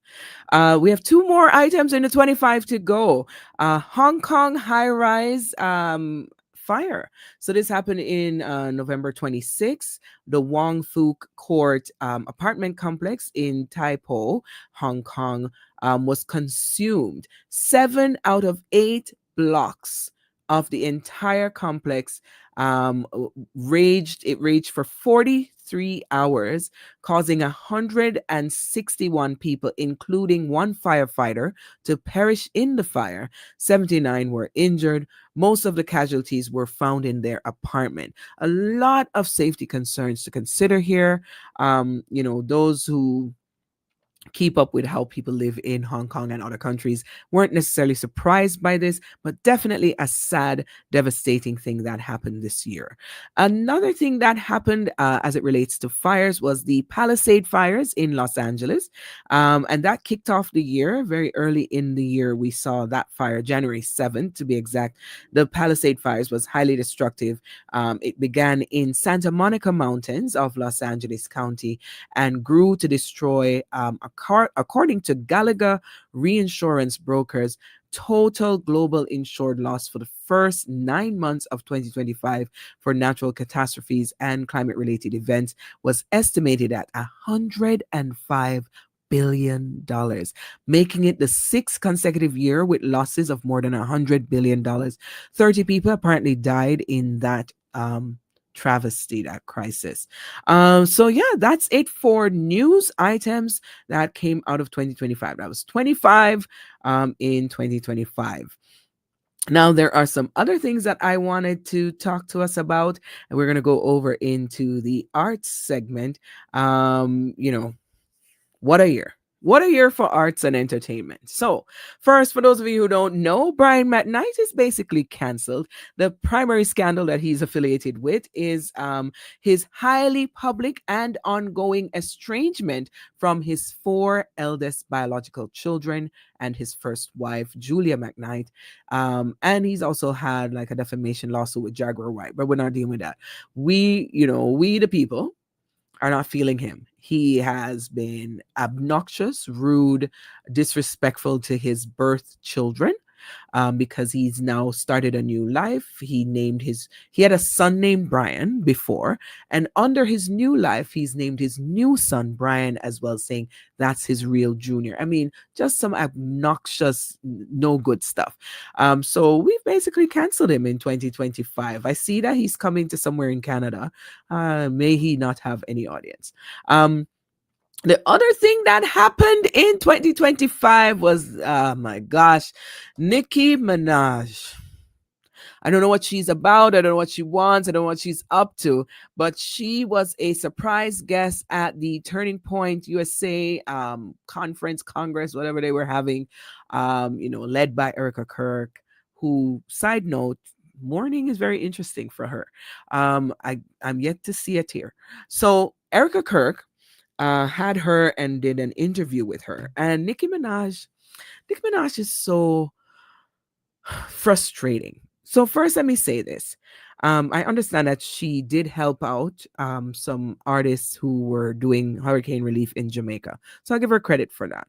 We have 2 more items in the 25 to go. Hong Kong high-rise fire. So this happened in November 26th. The Wong Fuk Court apartment complex in Tai Po, Hong Kong, was consumed. 7 out of 8 blocks of the entire complex raged for 43 hours, causing 161 people, including 1 firefighter, to perish in the fire. 79 were injured. Most of the casualties were found in their apartment. A lot of safety concerns to consider here. Those who keep up with how people live in Hong Kong and other countries weren't necessarily surprised by this, but definitely a sad, devastating thing that happened this year. Another thing that happened as it relates to fires was the Palisade fires in Los Angeles, and that kicked off the year. Very early in the year, we saw that fire, January 7th to be exact. The Palisade fires was highly destructive. It began in Santa Monica Mountains of Los Angeles County and grew to destroy according to Gallagher Reinsurance Brokers, total global insured loss for the first 9 months of 2025 for natural catastrophes and climate-related events was estimated at $105 billion, making it the 6th consecutive year with losses of more than $100 billion. 30 people apparently died in that travesty, that crisis. So yeah, that's it for news items that came out of 2025. That was 25 in 2025. Now, there are some other things that I wanted to talk to us about, and we're going to go over into the arts segment. What a year. What a year for arts and entertainment. So, first, for those of you who don't know, Brian McKnight is basically canceled. The primary scandal that he's affiliated with is his highly public and ongoing estrangement from his 4 eldest biological children and his first wife, Julia McKnight. And he's also had like a defamation lawsuit with Jaguar White, but we're not dealing with that. We the people, are not feeling him. He has been obnoxious, rude, disrespectful to his birth children, because he's now started a new life. He had a son named Brian before, and under his new life, he's named his new son Brian as well, saying that's his real junior. I mean, just some obnoxious, no good stuff. So we've basically canceled him in 2025. I see that he's coming to somewhere in Canada. May he not have any audience. The other thing that happened in 2025 was, oh my gosh, Nicki Minaj. I don't know what she's about. I don't know what she wants. I don't know what she's up to. But she was a surprise guest at the Turning Point USA Congress, whatever they were having, led by Erica Kirk, who, side note, mourning is very interesting for her. I'm yet to see it here. So Erica Kirk had her and did an interview with her. And Nicki Minaj is so frustrating. So first, let me say this. I understand that she did help out some artists who were doing hurricane relief in Jamaica. So I'll give her credit for that.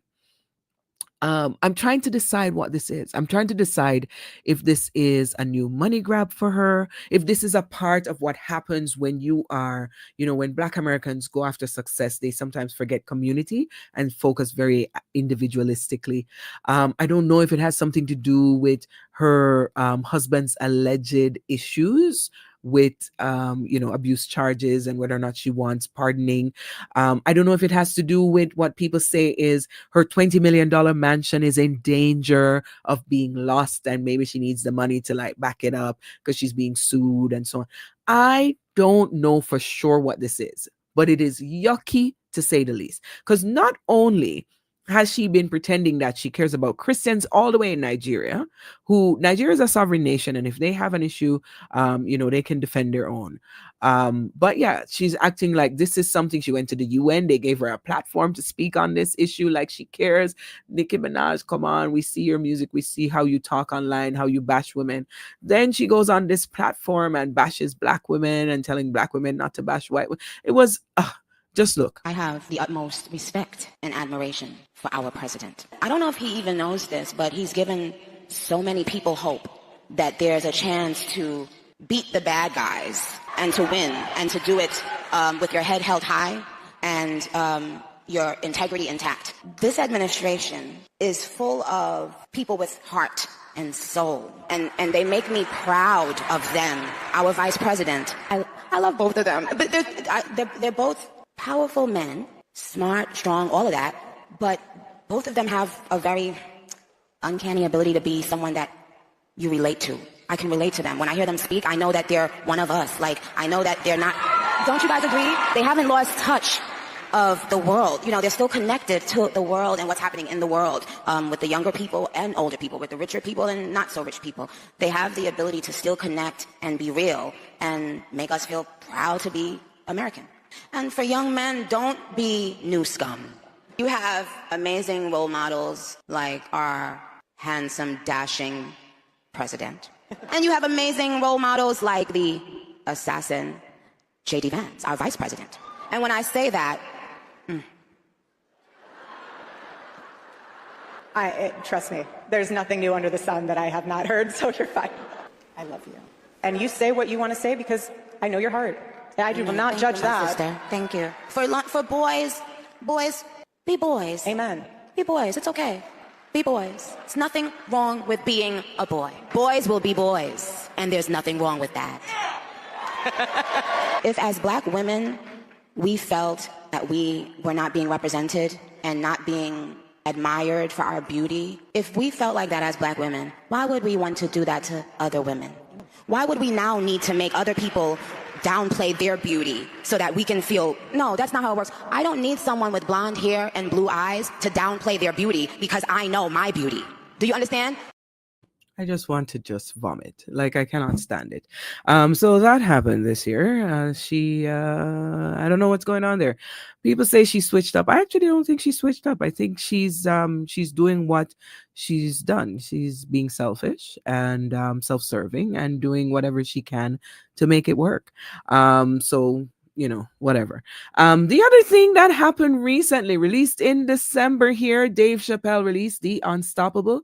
I'm trying to decide what this is. I'm trying to decide if this is a new money grab for her, if this is a part of what happens when you are, when Black Americans go after success, they sometimes forget community and focus very individualistically. I don't know if it has something to do with her husband's alleged issues with abuse charges and whether or not she wants pardoning. I don't know if it has to do with what people say is her $20 million mansion is in danger of being lost and maybe she needs the money to like back it up because she's being sued and so on. I don't know for sure what this is, but it is yucky to say the least, because not only has she been pretending that she cares about Christians all the way in Nigeria, Nigeria is a sovereign nation, and if they have an issue, they can defend their own. But yeah, she's acting like this is something. She went to the UN. They gave her a platform to speak on this issue like she cares. Nicki Minaj, come on. We see your music. We see how you talk online, how you bash women. Then she goes on this platform and bashes Black women and telling Black women not to bash white women. It was... just look. I have the utmost respect and admiration for our president. I don't know if he even knows this, but he's given so many people hope that there's a chance to beat the bad guys and to win and to do it with your head held high and your integrity intact. This administration is full of people with heart and soul, and they make me proud of them. Our vice president, I love both of them, but they're both powerful men, smart, strong, all of that, but both of them have a very uncanny ability to be someone that you relate to. I can relate to them. When I hear them speak, I know that they're one of us. Like, I know that they're not... Don't you guys agree? They haven't lost touch of the world. They're still connected to the world and what's happening in the world, with the younger people and older people, with the richer people and not so rich people. They have the ability to still connect and be real and make us feel proud to be American. And for young men, don't be new scum. You have amazing role models like our handsome, dashing president. And you have amazing role models like the assassin J.D. Vance, our vice president. And when I say that, trust me, there's nothing new under the sun that I have not heard, so you're fine. I love you. And you say what you want to say because I know your heart. I will not judge that. Sister. Thank you. For boys, be boys. Amen. Be boys. It's okay. Be boys. There's nothing wrong with being a boy. Boys will be boys, and there's nothing wrong with that. If as Black women, we felt that we were not being represented and not being admired for our beauty, if we felt like that as Black women, why would we want to do that to other women? Why would we now need to make other people downplay their beauty so that we can feel, no, that's not how it works. I don't need someone with blonde hair and blue eyes to downplay their beauty because I know my beauty. Do you understand? I just want to just vomit. Like, I cannot stand it. So that happened this year. I don't know what's going on there. People say she switched up. I actually don't think she switched up. I think she's doing what she's done. She's being selfish and self-serving and doing whatever she can to make it work. So whatever. The other thing that happened recently, released in December here, Dave Chappelle released The Unstoppable.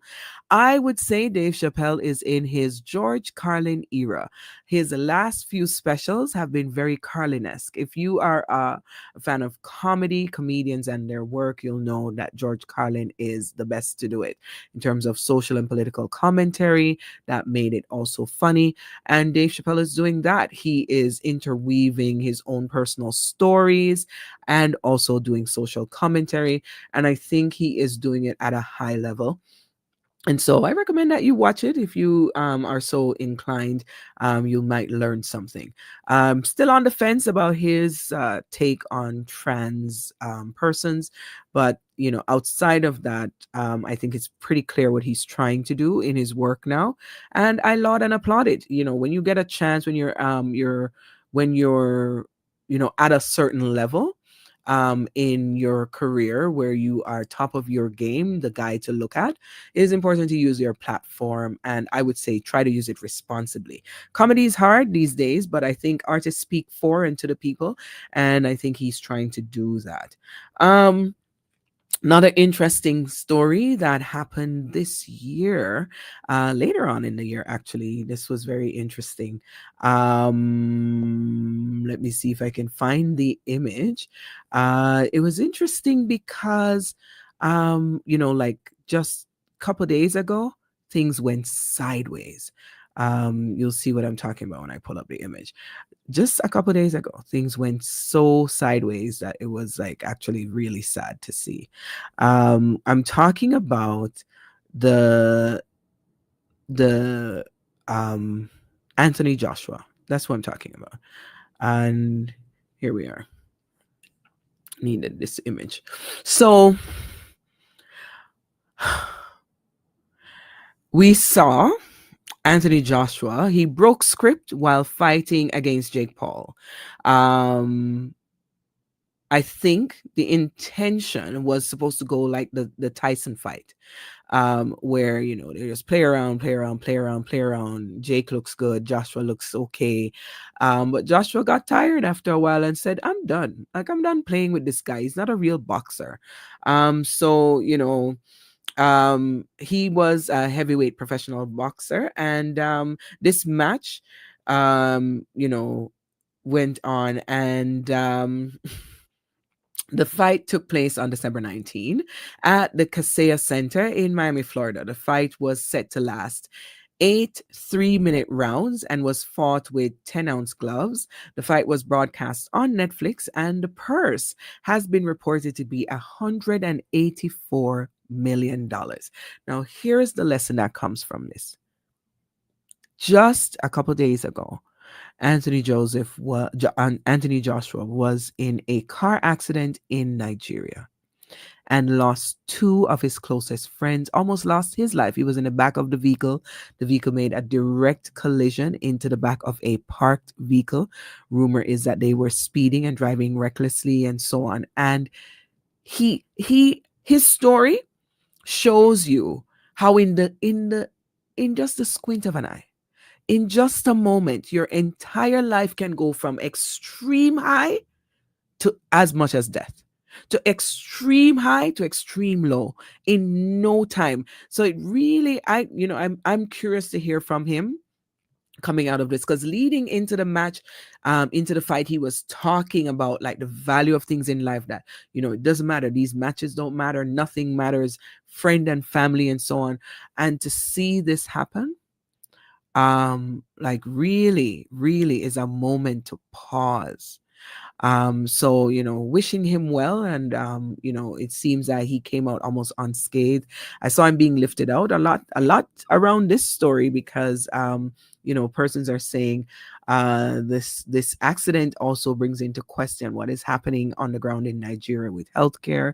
I would say Dave Chappelle is in his George Carlin era. His last few specials have been very Carlin-esque. If you are a fan of comedians and their work, you'll know that George Carlin is the best to do it in terms of social and political commentary that made it also funny. And Dave Chappelle is doing that. He is interweaving his own personal stories and also doing social commentary. And I think he is doing it at a high level. And so I recommend that you watch it if you are so inclined. You might learn something. Still on the fence about his take on trans persons, but outside of that, I think it's pretty clear what he's trying to do in his work now, and I laud and applaud it. When you get a chance, when you're at a certain level in your career where you are top of your game, the guy to look at, it is important to use your platform, and I would say try to use it responsibly. Comedy is hard these days, but I think artists speak for and to the people, and I think he's trying to do that. Another interesting story that happened this year, later on in the year, actually. This was very interesting. Let me see if I can find the image. It was interesting because, like just a couple days ago, things went sideways. You'll see what I'm talking about when I pull up the image. Just a couple days ago, things went so sideways that it was like actually really sad to see. I'm talking about the the Anthony Joshua. That's what I'm talking about. And here we are. Needed this image. So we saw Anthony Joshua. He broke script while fighting against Jake Paul. I think the intention was supposed to go like the Tyson fight, where they just play around, play around, play around, play around. Jake looks good, Joshua looks okay, but Joshua got tired after a while and said, "I'm done. Like, I'm done playing with this guy. He's not a real boxer." So he was a heavyweight professional boxer, and this match, went on, and the fight took place on December 19 at the Kaseya Center in Miami, Florida. The fight was set to last 8 3-minute rounds and was fought with 10-ounce gloves. The fight was broadcast on Netflix, and the purse has been reported to be $184 million. Now, here's the lesson that comes from this. Just a couple days ago, Anthony Joshua was in a car accident in Nigeria and lost 2 of his closest friends, almost lost his life. He was in the back of the vehicle. The vehicle made a direct collision into the back of a parked vehicle. Rumor is that they were speeding and driving recklessly and so on. And his story shows you how in just the squint of an eye, in just a moment, your entire life can go from extreme high to as much as death, to extreme high to extreme low in no time. So it really, I'm curious to hear from him coming out of this, because leading into the match, into the fight, he was talking about like the value of things in life, that it doesn't matter, these matches don't matter, nothing matters, friend and family and so on. And to see this happen, like really is a moment to pause. So wishing him well, and it seems that he came out almost unscathed. I saw him being lifted out a lot around this story, because persons are saying this accident also brings into question what is happening on the ground in Nigeria with healthcare,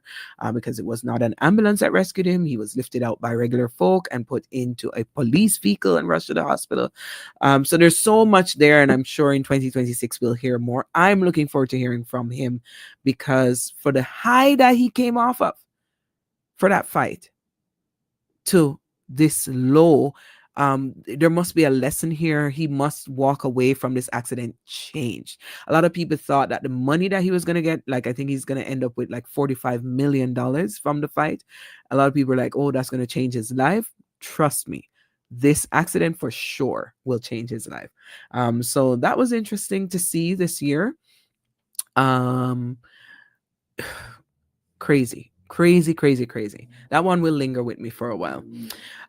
because it was not an ambulance that rescued him. He was lifted out by regular folk and put into a police vehicle and rushed to the hospital. So there's so much there, and I'm sure in 2026 we'll hear more. I'm looking forward to hearing from him, because for the high that he came off of for that fight to this low, there must be a lesson here. He must walk away from this accident changed. A lot of people thought that the money that he was going to get, like I think he's going to end up with like $45 million from the fight. A lot of people are like, oh, that's going to change his life. Trust me, this accident for sure will change his life. So that was interesting to see this year. Crazy. That one will linger with me for a while.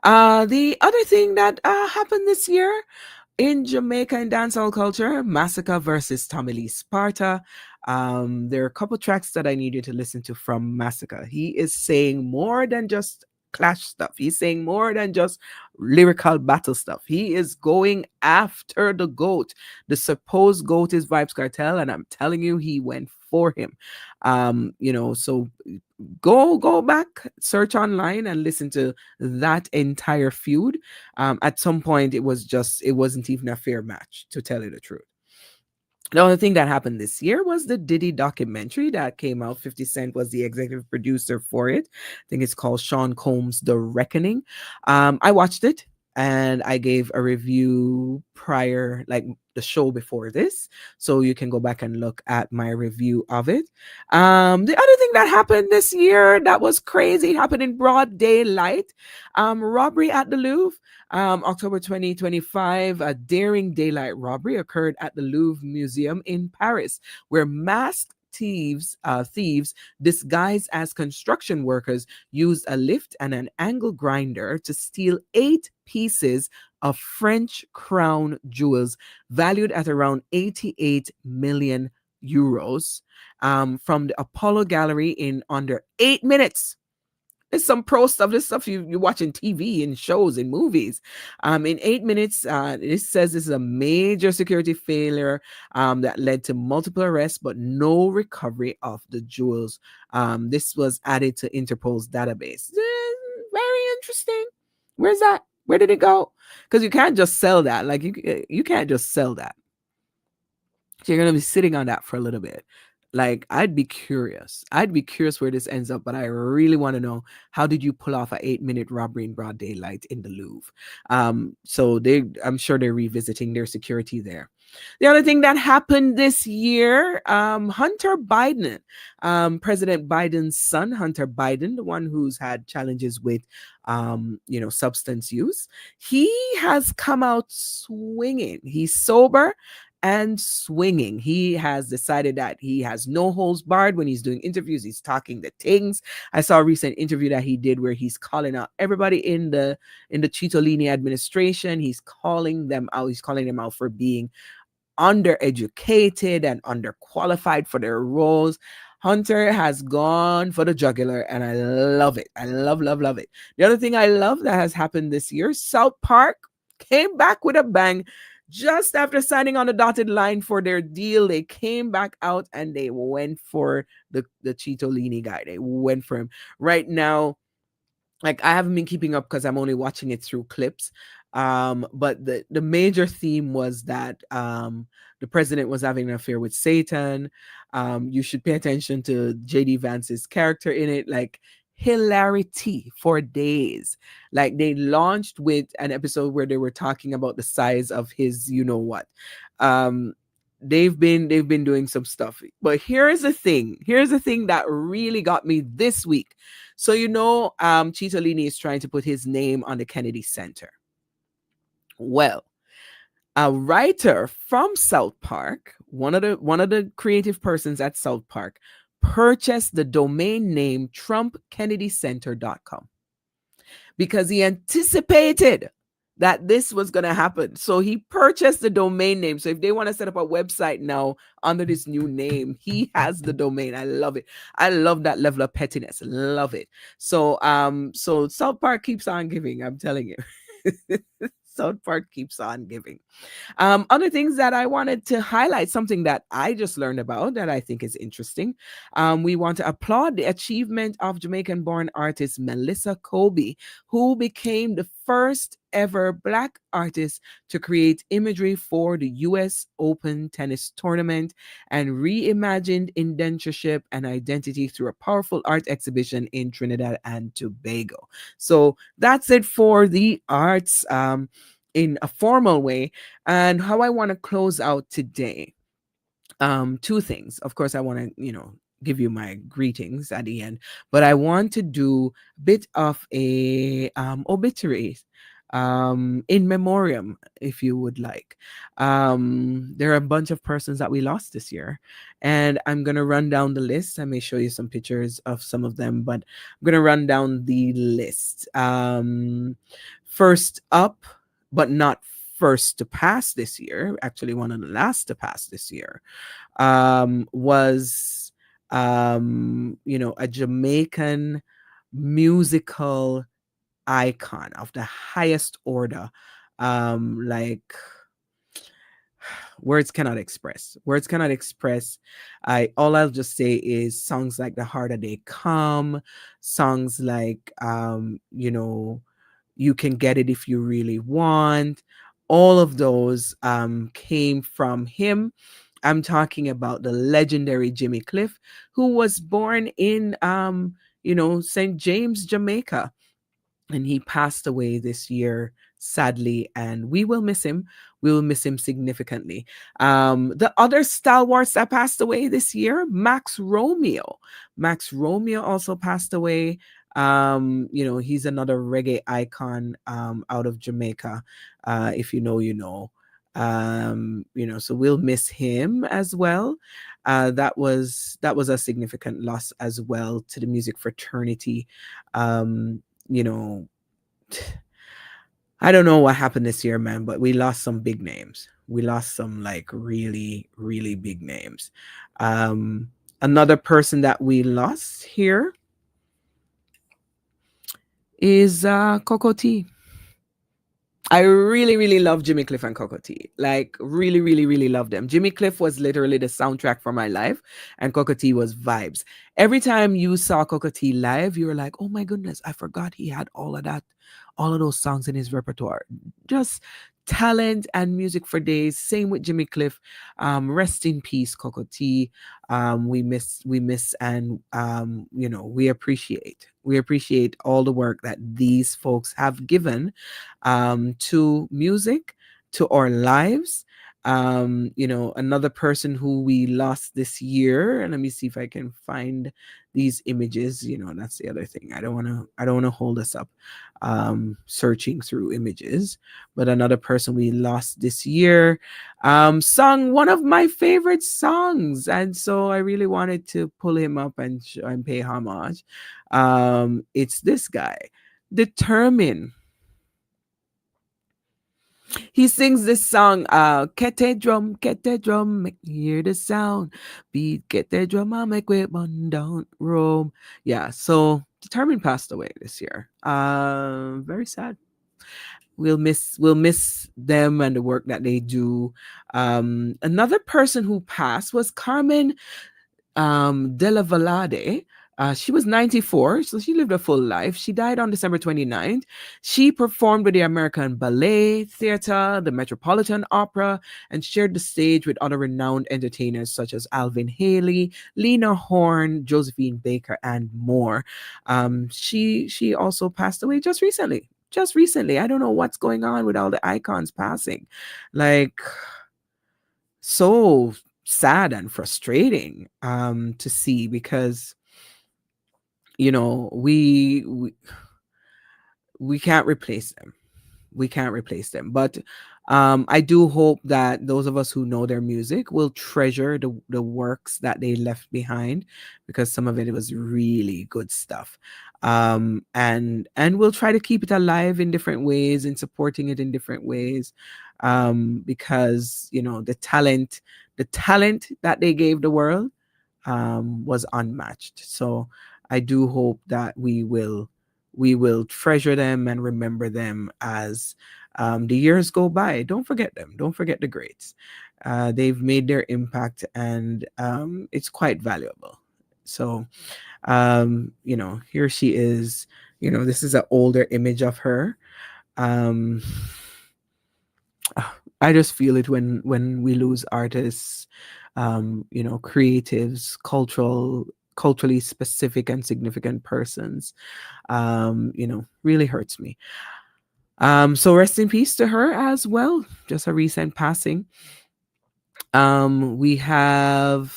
The other thing that happened this year in Jamaica and dancehall culture, Massacre versus Tommy Lee Sparta. There are a couple tracks that I need you to listen to from Massacre. He is saying more than just clash stuff. He's saying more than just lyrical battle stuff. He is going after the GOAT. The supposed GOAT is Vibes Cartel, and I'm telling you, he went for him. So go back, search online, and listen to that entire feud. At some point, it wasn't even a fair match, to tell you the truth. The only thing that happened this year was the Diddy documentary that came out. 50 Cent was the executive producer for it. I think it's called Sean Combs' The Reckoning. I watched it and I gave a review prior, like the show before this. So you can go back and look at my review of it. The other thing that happened this year that was crazy happened in broad daylight. Robbery at the Louvre. October 2025, a daring daylight robbery occurred at the Louvre Museum in Paris, where masked thieves disguised as construction workers used a lift and an angle grinder to steal 8 pieces of French crown jewels valued at around 88 million euros from the Apollo Gallery in under 8 minutes. It's some pro stuff. This stuff you watch in TV and shows and movies. In 8 minutes, it says this is a major security failure that led to multiple arrests, but no recovery of the jewels. This was added to Interpol's database. Very interesting. Where's that? Where did it go? Because you can't just sell that. Like you can't just sell that. So you're gonna be sitting on that for a little bit. Like I'd be curious where this ends up, but I really want to know, how did you pull off an 8-minute robbery in broad daylight in the Louvre? So I'm sure they're revisiting their security there. The other thing that happened this year, Hunter Biden, President Biden's son, Hunter Biden, the one who's had challenges with substance use, he has come out swinging. He's sober and swinging. He has decided that he has no holds barred when he's doing interviews. He's talking the Tings. I saw a recent interview that he did where he's calling out everybody in the Citolini administration. He's calling them out. He's calling them out for being undereducated and underqualified for their roles. Hunter has gone for the jugular, and I love it. I love it. The other thing I love that has happened this year, South Park came back with a bang. Just after signing on the dotted line for their deal, they came back out and they went for the Citolini guy. They went for him. Right now, like I haven't been keeping up because I'm only watching it through clips. But the major theme was that the president was having an affair with Satan. You should pay attention to JD Vance's character in it. Like hilarity for days. Like they launched with an episode where they were talking about the size of his they've been doing some stuff. But here's the thing that really got me this week. So Citolini is trying to put his name on the Kennedy Center. Well, a writer from South Park, one of the creative persons at South Park, purchased the domain name TrumpKennedyCenter.com because he anticipated that this was going to happen. So he purchased the domain name. So if they want to set up a website now under this new name, he has the domain. I love it. I love that level of pettiness. Love it. So South Park keeps on giving, I'm telling you. South Park keeps on giving. Other things that I wanted to highlight, something that I just learned about that I think is interesting. We want to applaud the achievement of Jamaican-born artist Melissa Colby, who became the first ever Black artist to create imagery for the U.S. Open tennis tournament and reimagined indentureship and identity through a powerful art exhibition in Trinidad and Tobago. So that's it for the arts in a formal way. And how I want to close out today. 2 things. Of course, I want to, give you my greetings at the end, but I want to do a bit of a obituary in memoriam, if you would like. There are a bunch of persons that we lost this year, and I'm going to run down the list. I may show you some pictures of some of them, but I'm going to run down the list. First up, but not first to pass this year, actually one of the last to pass this year, was a Jamaican musical icon of the highest order. Like words cannot express. Words cannot express. All I'll just say is songs like The Harder They Come, songs like You Can Get It If You Really Want. All of those came from him. I'm talking about the legendary Jimmy Cliff, who was born in St. James, Jamaica, and he passed away this year, sadly, and we will miss him. We will miss him significantly. The other stalwarts that passed away this year, Max Romeo. Max Romeo also passed away. He's another reggae icon out of Jamaica. If you know, you know. So we'll miss him as well. That was a significant loss as well to the music fraternity. You know, I don't know what happened this year, man, but we lost some big names. We lost some like really, really big names. Another person that we lost here is Coco T. I really, really love Jimmy Cliff and Coco T. Like, really, really, really love them. Jimmy Cliff was literally the soundtrack for my life, and Coco T was vibes. Every time you saw Coco T live, you were like, oh my goodness, I forgot he had all of that, all of those songs in his repertoire. Just talent and music for days. Same with Jimmy Cliff. Rest in peace, Coco T. We miss, and we appreciate. We appreciate all the work that these folks have given to music, to our lives. Another person who we lost this year, and let me see if I can find these images. That's the other thing. I don't want to hold us up searching through images. But another person we lost this year sung one of my favorite songs, and so I really wanted to pull him up and pay homage. It's this guy, Determine. He sings this song, Kete drum, make me hear the sound. Beat, kete drum, I make way bun down, Rome. Yeah, so Determined passed away this year. Very sad. We'll miss them and the work that they do. Another person who passed was Carmen de la Valade. She was 94, so she lived a full life. She died on December 29th. She performed with the American Ballet Theatre, the Metropolitan Opera, and shared the stage with other renowned entertainers such as Alvin Haley, Lena Horne, Josephine Baker, and more. She also passed away just recently. I don't know what's going on with all the icons passing. Like, so sad and frustrating to see, because we can't replace them. But I do hope that those of us who know their music will treasure the works that they left behind, because some of it was really good stuff. And we'll try to keep it alive in different ways and supporting it in different ways, because the talent that they gave the world was unmatched. So I do hope that we will treasure them and remember them as the years go by. Don't forget them. Don't forget the greats. They've made their impact, and it's quite valuable. So, here she is. This is an older image of her. I just feel it when we lose artists, creatives, culturally specific and significant persons. Really hurts me. So rest in peace to her as well. Just a recent passing. We have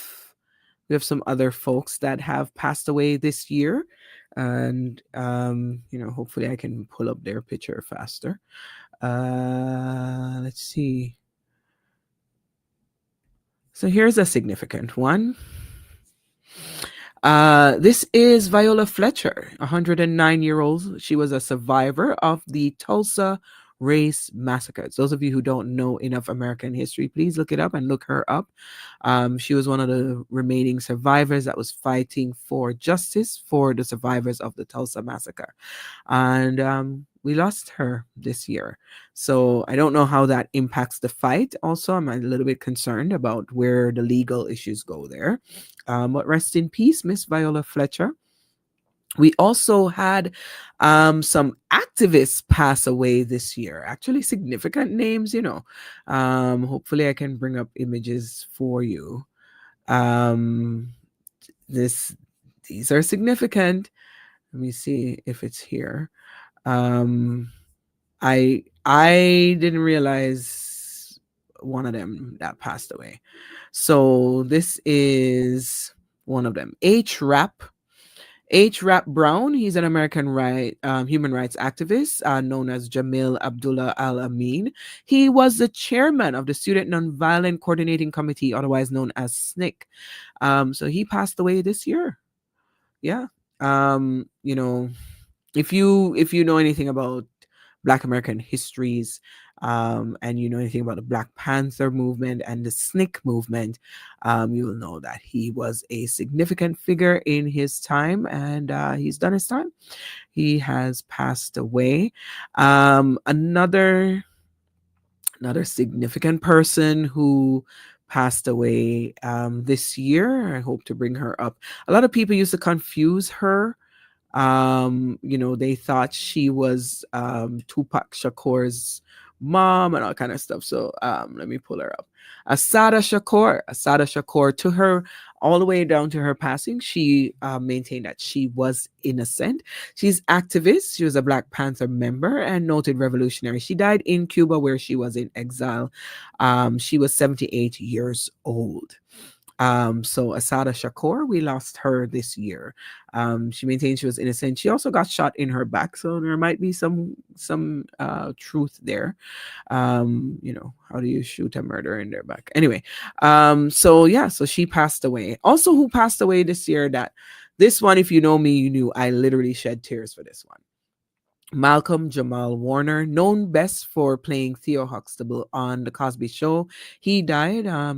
some other folks that have passed away this year, and hopefully I can pull up their picture faster. Let's see. So here's a significant one. This is Viola Fletcher, 109-year-old. She was a survivor of the Tulsa race massacres. Those of you who don't know enough American history, please look it up and look her up. She was one of the remaining survivors that was fighting for justice for the survivors of the Tulsa massacre. And we lost her this year. So I don't know how that impacts the fight. Also, I'm a little bit concerned about where the legal issues go there. But rest in peace, Miss Viola Fletcher. We also had some activists pass away this year, actually significant names, you know. Hopefully I can bring up images for you. These are significant. Let me see if it's here. I didn't realize one of them that passed away. So this is one of them. H. Rap Brown. He's an American human rights activist known as Jamil Abdullah Al Amin. He was the chairman of the Student Nonviolent Coordinating Committee, otherwise known as SNCC. So he passed away this year. Yeah. You know, if you know anything about Black American histories, and you know anything about the Black Panther movement and the SNCC movement, you will know that he was a significant figure in his time, and he's done his time. He has passed away. Another significant person who passed away this year. I hope to bring her up. A lot of people used to confuse her. You know, they thought she was Tupac Shakur's mom and all kind of stuff. So let me pull her up. Asada Shakur, to her all the way down to her passing, she maintained that she was innocent. She's activist. She was a Black Panther member and noted revolutionary. She died in Cuba where she was in exile. She was 78 years old. So Asada Shakur, we lost her this year. She maintained she was innocent. She also got shot in her back, so there might be some truth there. You know, how do you shoot a murderer in their back? Anyway, so she passed away. Also, who passed away this year? This one, if you know me, you knew I literally shed tears for this one. Malcolm Jamal Warner, known best for playing Theo Huxtable on The Cosby Show. He died I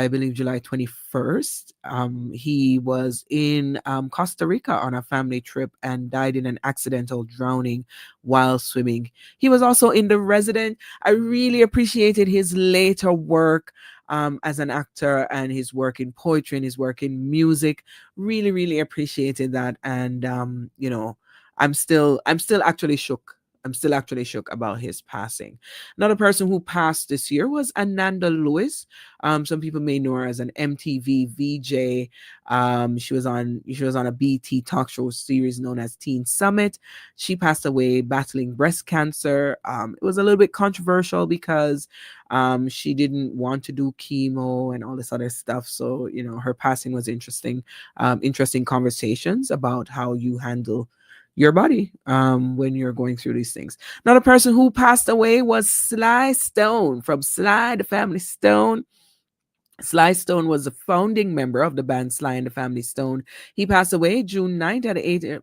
believe July 21st. He was in Costa Rica on a family trip and died in an accidental drowning while swimming. He was also in The Resident. I really appreciated his later work as an actor and his work in poetry and his work in music. Really, really appreciated that. And, you know, I'm still actually shook. I'm still actually shook about his passing. Another person who passed this year was Ananda Lewis. Some people may know her as an MTV VJ. She was on a BT talk show series known as Teen Summit. She passed away battling breast cancer. It was a little bit controversial because she didn't want to do chemo and all this other stuff. So, you know, her passing was interesting. Interesting conversations about how you handle your body when you're going through these things. Another person who passed away was Sly Stone from Sly the Family Stone. Sly Stone was a founding member of the band Sly and the Family Stone. He passed away June 9th at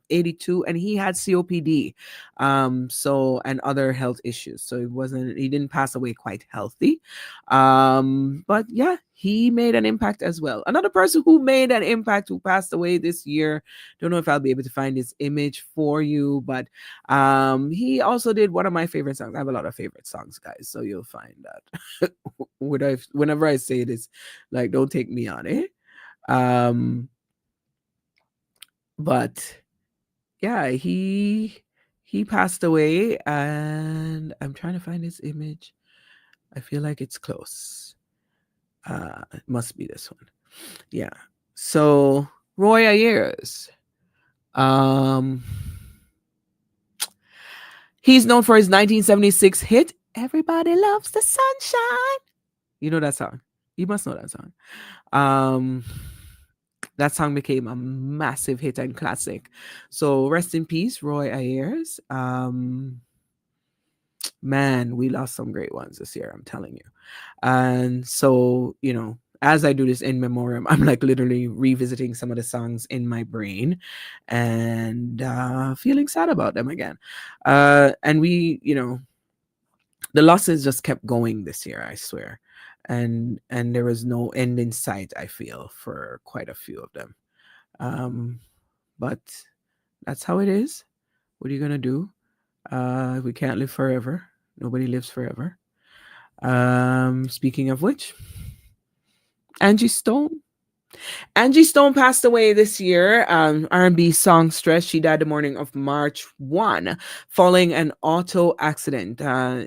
82, and he had COPD, and other health issues. So he didn't pass away quite healthy. But yeah, he made an impact as well. Another person who made an impact who passed away this year, don't know if I'll be able to find his image for you, but he also did one of my favorite songs. I have a lot of favorite songs, guys, so you'll find that. Whenever I say this, like, don't take me on it. But yeah, he passed away, and I'm trying to find his image. I feel like it's close. It must be this one. Yeah. So Roy Ayers. He's known for his 1976 hit "Everybody Loves the Sunshine." You know that song. You must know that song. That song became a massive hit and classic. So rest in peace, Roy Ayers. Man, we lost some great ones this year, I'm telling you. And so, you know, as I do this in memoriam, I'm like literally revisiting some of the songs in my brain and feeling sad about them again. And we, the losses just kept going this year, I swear. And there was no end in sight, I feel, for quite a few of them. But that's how it is. What are you gonna do? We can't live forever. Nobody lives forever. Speaking of which, Angie Stone. Angie Stone passed away this year. R&B songstress. She died the morning of March 1 following an auto accident.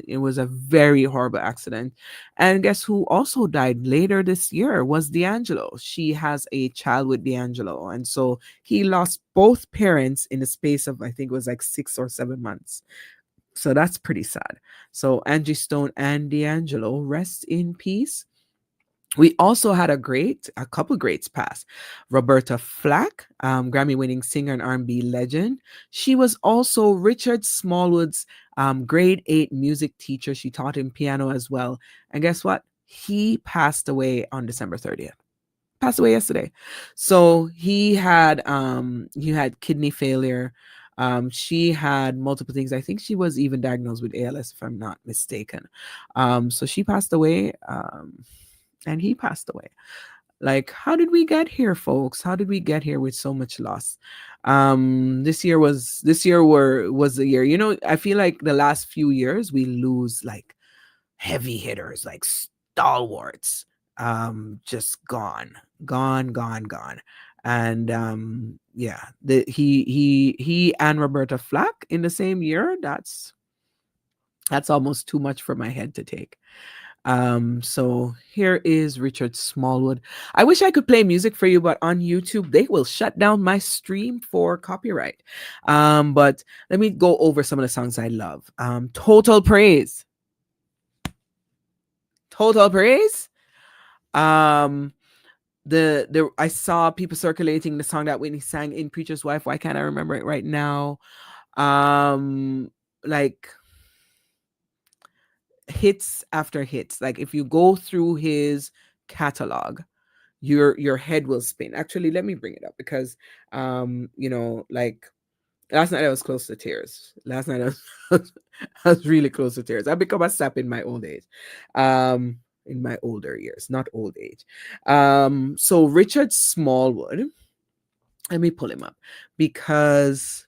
It was a very horrible accident. And guess who also died later this year was D'Angelo. She has a child with D'Angelo. And so he lost both parents in the space of, I think it was like 6 or 7 months. So that's pretty sad. So Angie Stone and D'Angelo, rest in peace. We also had a couple greats pass. Roberta Flack, Grammy-winning singer and R&B legend. She was also Richard Smallwood's grade 8 music teacher. She taught him piano as well. And guess what? He passed away on December 30th. Passed away yesterday. So he had kidney failure. She had multiple things. I think she was even diagnosed with ALS, if I'm not mistaken. So she passed away. And he passed away. Like, how did we get here, folks? How did we get here with so much loss? This year was the year. I feel like the last few years we lose like heavy hitters, like stalwarts. Just gone. And he and Roberta Flack in the same year. That's almost too much for my head to take. So here is Richard Smallwood. I wish I could play music for you, but on YouTube, they will shut down my stream for copyright. But let me go over some of the songs I love. Total Praise. Total Praise. I saw people circulating the song that Whitney sang in Preacher's Wife. Why can't I remember it right now? Like hits after hits. Like if you go through his catalog, your head will spin. Actually, let me bring it up because like last night I was close to tears. Last night I was really close to tears. I've become a sap in my old age. In my older years, not old age. So Richard Smallwood, let me pull him up because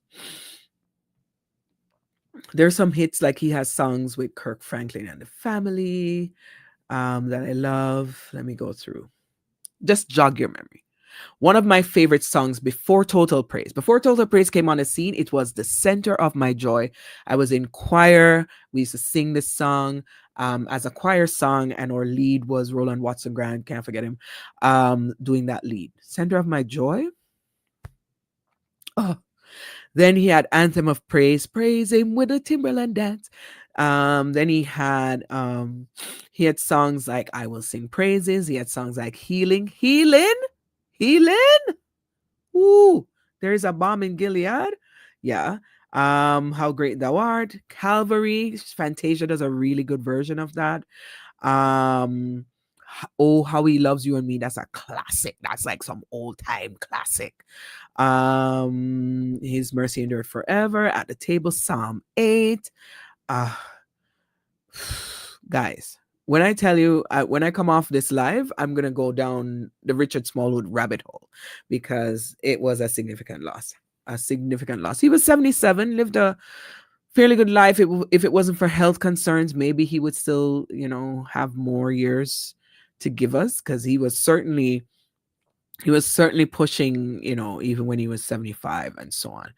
there's some hits, like he has songs with Kirk Franklin and the Family that I love. Let me go through. Just jog your memory. One of my favorite songs before Total Praise. Before Total Praise came on the scene, it was The Center of My Joy. I was in choir. We used to sing this song as a choir song, and our lead was Roland Watson Grant. Can't forget him doing that lead. Center of My Joy. Oh. Then he had Anthem of Praise, praise him with a Timberland dance. Then he had songs like I Will Sing Praises. He had songs like Healing. Ooh, there's a bomb in Gilead. Yeah. How Great Thou Art. Calvary. Fantasia does a really good version of that. Oh, How He Loves You and Me. That's a classic. That's like some old time classic. His Mercy Endured Forever. At the Table, Psalm 8. Guys, when I tell you, when I come off this live, I'm going to go down the Richard Smallwood rabbit hole because it was a significant loss. He was 77, lived a fairly good life. If it wasn't for health concerns, maybe he would still, have more years to give us, because he was certainly pushing, even when he was 75 and so on.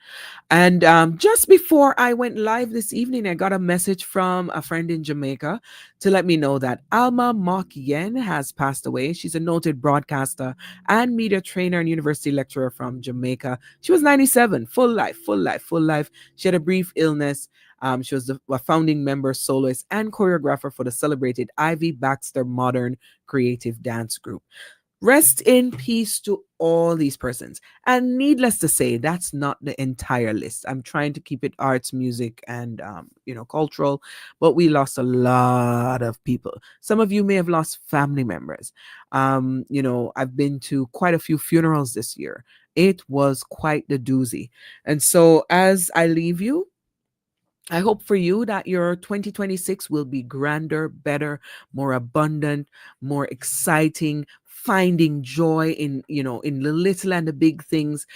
And just before I went live this evening, I got a message from a friend in Jamaica to let me know that Alma Mok Yen has passed away. She's a noted broadcaster and media trainer and university lecturer from Jamaica. She was 97, full life. She had a brief illness. She was a founding member, soloist, and choreographer for the celebrated Ivy Baxter Modern Creative Dance Group. Rest in peace to all these persons. And needless to say, that's not the entire list. I'm trying to keep it arts, music, and cultural, but we lost a lot of people. Some of you may have lost family members. I've been to quite a few funerals this year. It was quite the doozy. And so as I leave you, I hope for you that your 2026 will be grander, better, more abundant, more exciting, finding joy in the little and the big things.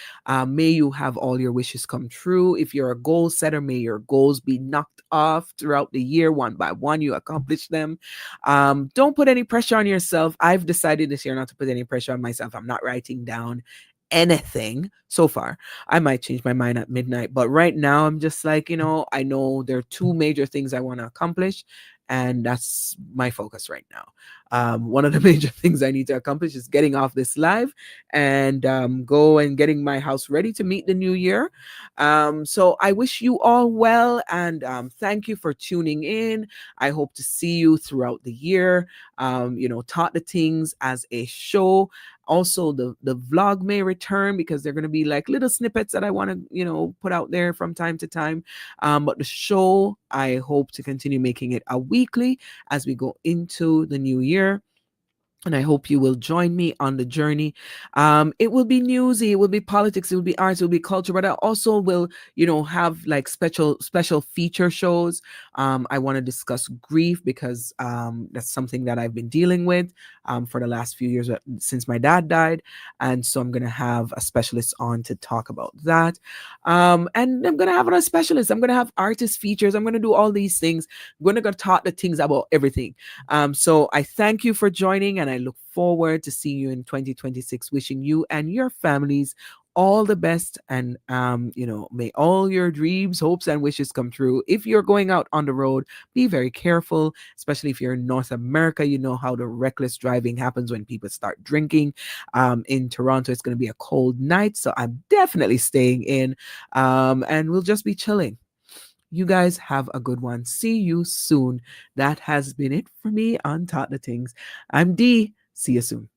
May you have all your wishes come true. If you're a goal setter, may your goals be knocked off throughout the year one by one. You accomplish them. Don't put any pressure on yourself. I've decided this year not to put any pressure on myself. I'm not writing down anything so far. I might change my mind at midnight, but right now I'm just like, I know there are two major things I want to accomplish, and that's my focus right now. One of the major things I need to accomplish is getting off this live and go and getting my house ready to meet the new year. So I wish you all well, and thank you for tuning in. I hope to see you throughout the year. Taught the Tings as a show. Also, the vlog may return because they're going to be like little snippets that I want to put out there from time to time. But the show, I hope to continue making it a weekly as we go into the new year. And I hope you will join me on the journey. It will be newsy, it will be politics, it will be arts, it will be culture, but I also will, have like special feature shows. I want to discuss grief because that's something that I've been dealing with for the last few years since my dad died. And so I'm going to have a specialist on to talk about that. And I'm going to have other specialists. I'm going to have artist features. I'm going to do all these things. I'm going to go talk the things about everything. So I thank you for joining, and I look forward to seeing you in 2026. Wishing you and your families all the best, and may all your dreams, hopes, and wishes come true. If you're going out on the road, be very careful, especially if you're in North America. You know how the reckless driving happens when people start drinking. In Toronto, it's going to be a cold night, so I'm definitely staying in, and we'll just be chilling. You guys have a good one. See you soon. That has been it for me on Taught the Tings. I'm Dee. See you soon.